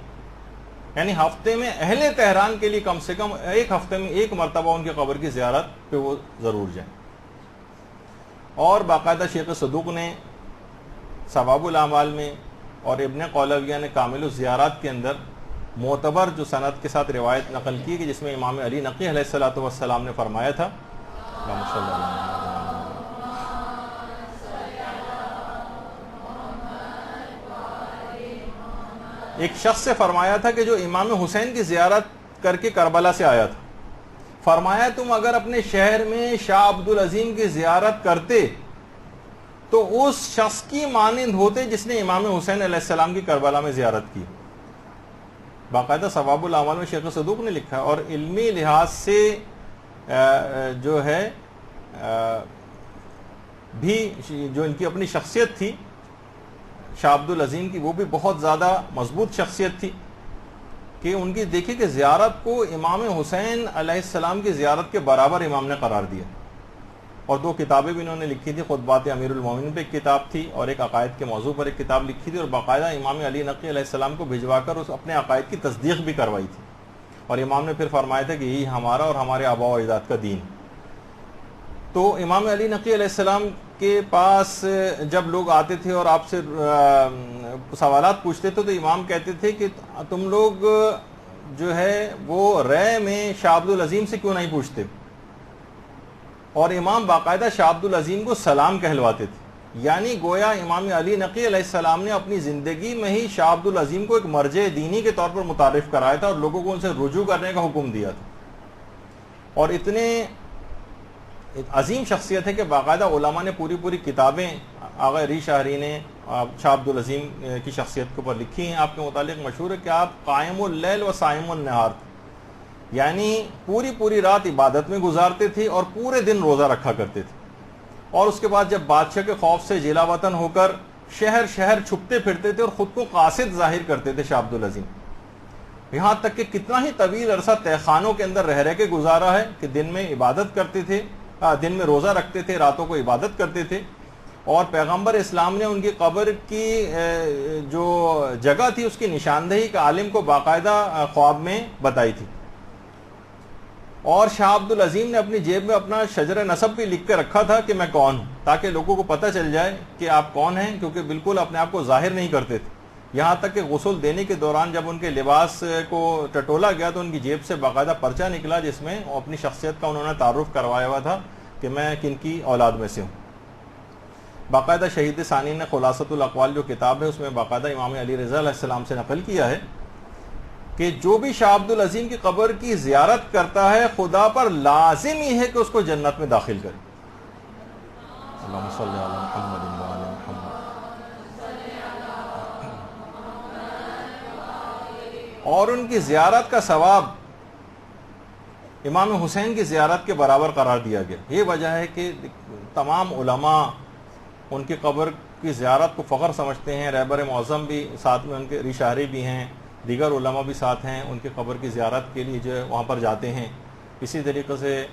یعنی ہفتے میں اہل تہران کے لیے کم سے کم ایک ہفتے میں ایک مرتبہ ان کی قبر کی زیارت پہ وہ ضرور جائیں. اور باقاعدہ شیخ صدوق نے ثواب الاعمال میں اور ابن قولویہ نے کامل الزیارات کے اندر معتبر جو سند کے ساتھ روایت نقل کی کہ جس میں امام علی نقی علیہ السلام نے فرمایا تھا، ایک شخص سے فرمایا تھا کہ جو امام حسین کی زیارت کر کے کربلا سے آیا تھا، فرمایا تم اگر اپنے شہر میں شاہ عبد العظیم کی زیارت کرتے تو اس شخص کی مانند ہوتے جس نے امام حسین علیہ السلام کی کربلا میں زیارت کی. باقاعدہ ثواب الاعمال میں شیخ صدوق نے لکھا. اور علمی لحاظ سے جو ہے بھی جو ان کی اپنی شخصیت تھی شاہ عبد العظیم کی، وہ بھی بہت زیادہ مضبوط شخصیت تھی کہ ان کی دیکھیں کہ زیارت کو امام حسین علیہ السلام کی زیارت کے برابر امام نے قرار دیا. اور 2 کتابیں بھی انہوں نے لکھی تھی، خطبات امیر المومنین پہ ایک کتاب تھی اور ایک عقائد کے موضوع پر ایک کتاب لکھی تھی، اور باقاعدہ امام علی نقی علیہ السلام کو بھجوا کر اس اپنے عقائد کی تصدیق بھی کروائی تھی. اور امام نے پھر فرمایا تھا کہ یہی ہمارا اور ہمارے آباء و اجداد کا دین. تو امام علی نقی علیہ السلام کے پاس جب لوگ آتے تھے اور آپ سے سوالات پوچھتے تھے تو امام کہتے تھے کہ تم لوگ جو ہے وہ رے میں شاہ عبد العظیم سے کیوں نہیں پوچھتے. اور امام باقاعدہ شاہ عبد العظیم کو سلام کہلواتے تھے. یعنی گویا امام علی نقی علیہ السلام نے اپنی زندگی میں ہی شاہ عبد العظیم کو ایک مرجع دینی کے طور پر متعارف کرایا تھا اور لوگوں کو ان سے رجوع کرنے کا حکم دیا تھا. اور اتنے عظیم شخصیت ہے کہ باقاعدہ علماء نے پوری کتابیں آغا علی شاہری نے شاہ عبد العظیم کی شخصیت کے اوپر لکھی ہیں. آپ کے متعلق مشہور ہے کہ آپ قائم اللیل و صائم النہار تھے، یعنی پوری رات عبادت میں گزارتے تھے اور پورے دن روزہ رکھا کرتے تھے. اور اس کے بعد جب بادشاہ کے خوف سے جلا وطن ہو کر شہر چھپتے پھرتے تھے اور خود کو قاصد ظاہر کرتے تھے شاہ عبد العظیم. یہاں تک کہ کتنا ہی طویل عرصہ تہ خانوں کے اندر رہ کے گزارا ہے کہ دن میں عبادت کرتے تھے، دن میں روزہ رکھتے تھے، راتوں کو عبادت کرتے تھے. اور پیغمبر اسلام نے ان کی قبر کی جو جگہ تھی اس کی نشاندہی کا عالم کو باقاعدہ خواب میں بتائی تھی. اور شاہ عبد العظیم نے اپنی جیب میں اپنا شجر نسب بھی لکھ کے رکھا تھا کہ میں کون ہوں، تاکہ لوگوں کو پتہ چل جائے کہ آپ کون ہیں، کیونکہ بالکل اپنے آپ کو ظاہر نہیں کرتے تھے. یہاں تک کہ غسل دینے کے دوران جب ان کے لباس کو ٹٹولا گیا تو ان کی جیب سے باقاعدہ پرچہ نکلا جس میں اپنی شخصیت کا انہوں نے تعارف کروایا ہوا تھا کہ میں کن کی اولاد میں سے ہوں. باقاعدہ شہید ثانی نے خلاصۃ الاقوال جو کتاب ہے اس میں باقاعدہ امام علی رضا علیہ السلام سے نقل کیا ہے کہ جو بھی شاہ عبد العظیم کی قبر کی زیارت کرتا ہے خدا پر لازم ہی ہے کہ اس کو جنت میں داخل کرے. اللہم صلی علی محمد و علی محمد. اور ان کی زیارت کا ثواب امام حسین کی زیارت کے برابر قرار دیا گیا. یہ وجہ ہے کہ تمام علماء ان کی قبر کی زیارت کو فخر سمجھتے ہیں. رہبر معظم بھی ساتھ میں ان کے ریشاری بھی ہیں, دیگر علماء بھی ساتھ ہیں, ان کی قبر کی زیارت کے لیے جو وہاں پر جاتے ہیں. اسی طریقے سے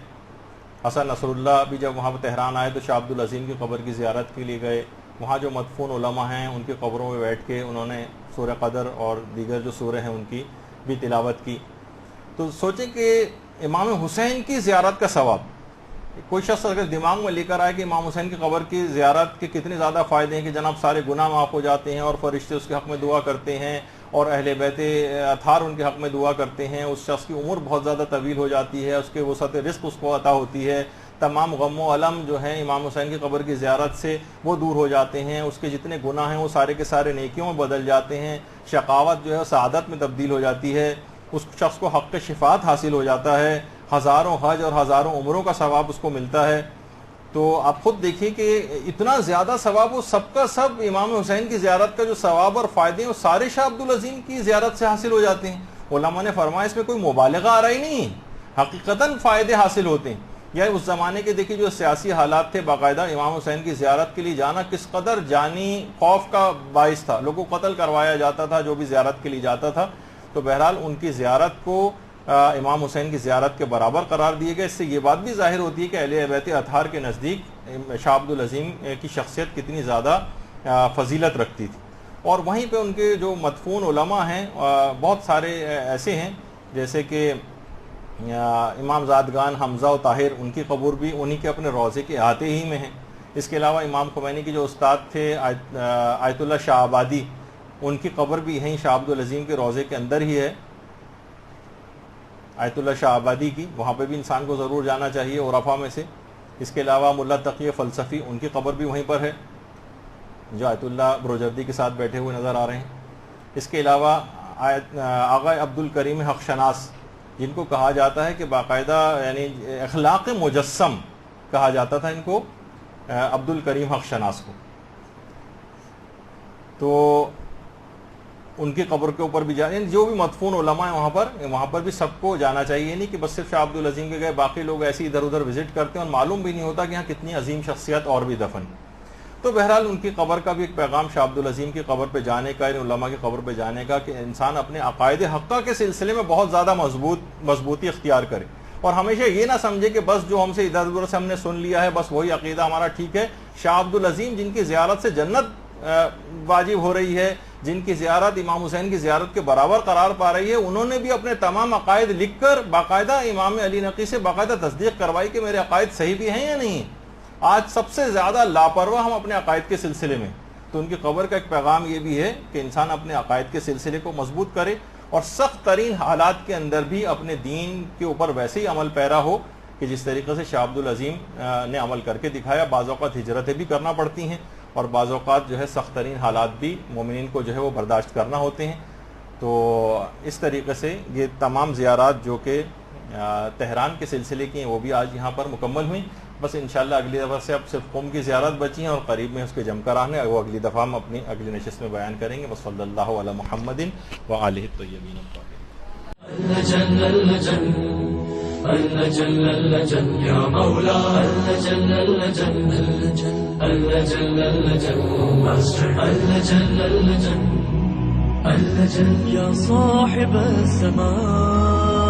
حسن نصر اللہ بھی جب وہاں پر تہران آئے تو شاہ عبد العظیم کی قبر کی زیارت کے لیے گئے. وہاں جو مدفون علماء ہیں ان کی قبروں میں بیٹھ کے انہوں نے سورہ قدر اور دیگر جو سورہ ہیں ان کی بھی تلاوت کی. تو سوچیں کہ امام حسین کی زیارت کا ثواب, کوئی شخص اگر دماغ میں لے کر آئے کہ امام حسین کی قبر کی زیارت کے کتنے زیادہ فائدے ہیں کہ جناب سارے گناہ معاف ہو جاتے ہیں اور فرشتے اس کے حق میں دعا کرتے ہیں اور اہل بیت اطہار ان کے حق میں دعا کرتے ہیں, اس شخص کی عمر بہت زیادہ طویل ہو جاتی ہے, اس کے وسعت رزق اس کو عطا ہوتی ہے, تمام غم و علم جو ہیں امام حسین کی قبر کی زیارت سے وہ دور ہو جاتے ہیں, اس کے جتنے گناہ ہیں وہ سارے کے سارے نیکیوں میں بدل جاتے ہیں, شقاوت جو ہے سعادت میں تبدیل ہو جاتی ہے, اس شخص کو حق شفاعت حاصل ہو جاتا ہے, ہزاروں حج اور ہزاروں عمروں کا ثواب اس کو ملتا ہے. تو آپ خود دیکھیے کہ اتنا زیادہ ثواب وہ سب کا سب امام حسین کی زیارت کا جو ثواب اور فائدے ہیں وہ سارے شاہ عبد العظیم کی زیارت سے حاصل ہو جاتے ہیں. علماء نے فرمایا اس میں کوئی مبالغہ آ رہا ہی نہیں, حقیقتاً فائدے حاصل ہوتے ہیں. یا اس زمانے کے دیکھیے جو سیاسی حالات تھے, باقاعدہ امام حسین کی زیارت کے لیے جانا کس قدر جانی خوف کا باعث تھا, لوگوں کو قتل کروایا جاتا تھا جو بھی زیارت کے لیے جاتا تھا. تو بہرحال ان کی زیارت کو امام حسین کی زیارت کے برابر قرار دیے گئے. اس سے یہ بات بھی ظاہر ہوتی ہے کہ اہل بیت اطہار کے نزدیک شاہ عبد العظیم کی شخصیت کتنی زیادہ فضیلت رکھتی تھی. اور وہیں پہ ان کے جو مدفون علماء ہیں بہت سارے ایسے ہیں جیسے کہ امام زادگان حمزہ و طاہر, ان کی قبر بھی انہی کے اپنے روضے کے احاطے ہی میں ہیں. اس کے علاوہ امام خمینی کے جو استاد تھے آیت اللہ شاہ آبادی, ان کی قبر بھی یہیں شاہ عبد العظیم کے روضے کے اندر ہی ہے. آیت اللہ شاہ آبادی کی, وہاں پہ بھی انسان کو ضرور جانا چاہیے عرفا میں سے. اس کے علاوہ ملا تقی فلسفی, ان کی قبر بھی وہیں پر ہے جو آیت اللہ بروجردی کے ساتھ بیٹھے ہوئے نظر آ رہے ہیں. اس کے علاوہ آغا عبد الکریم حق شناس, جن کو کہا جاتا ہے کہ باقاعدہ یعنی اخلاق مجسم کہا جاتا تھا ان کو, عبد الکریم حق شناس کو. تو ان کی قبر کے اوپر بھی جانے, جو بھی مدفون علماء ہیں وہاں پر بھی سب کو جانا چاہیے. نہیں کہ بس صرف شاہ عبد العظیم کے گئے, باقی لوگ ایسے ادھر ادھر وزٹ کرتے ہیں اور معلوم بھی نہیں ہوتا کہ یہاں کتنی عظیم شخصیت اور بھی دفن. تو بہرحال ان کی قبر کا بھی ایک پیغام شاہ عبد العظیم کی قبر پہ جانے کا, ان علماء کی قبر پہ جانے کا, کہ انسان اپنے عقائد حقہ کے سلسلے میں بہت زیادہ مضبوطی اختیار کرے اور ہمیشہ یہ نہ سمجھے کہ بس جو ہم سے ادھر ادھر سے ہم نے سن لیا ہے بس وہی عقیدہ ہمارا ٹھیک ہے. شاہ عبد العظیم جن کی زیارت سے جنت واجب ہو رہی ہے, جن کی زیارت امام حسین کی زیارت کے برابر قرار پا رہی ہے, انہوں نے بھی اپنے تمام عقائد لکھ کر باقاعدہ امام علی نقی سے باقاعدہ تصدیق کروائی کہ میرے عقائد صحیح بھی ہیں یا نہیں. آج سب سے زیادہ لاپرواہ ہم اپنے عقائد کے سلسلے میں. تو ان کی قبر کا ایک پیغام یہ بھی ہے کہ انسان اپنے عقائد کے سلسلے کو مضبوط کرے اور سخت ترین حالات کے اندر بھی اپنے دین کے اوپر ویسے ہی عمل پیرا ہو کہ جس طریقے سے شاہ عبد العظیم نے عمل کر کے دکھایا. بعض اوقات ہجرتیں بھی کرنا پڑتی ہیں اور بعض اوقات جو ہے سخت ترین حالات بھی مومنین کو جو ہے وہ برداشت کرنا ہوتے ہیں. تو اس طریقے سے یہ تمام زیارات جو کہ تہران کے سلسلے کی ہیں وہ بھی آج یہاں پر مکمل ہوئیں. بس انشاءاللہ اگلی دفعہ سے اب صرف قم کی زیارت بچی ہیں اور قریب میں اس کے جم کر آنے, وہ اگلی دفعہ ہم اپنی اگلی نشست میں بیان کریں گے. وصلی اللہ علی محمد وآلہ الطیبین الطاہرین. اللجن اللجن اللجن اللجن یا مولا اللجن اللجن اللجن اللجن اللجن اللجن اللجن یا صاحب السماء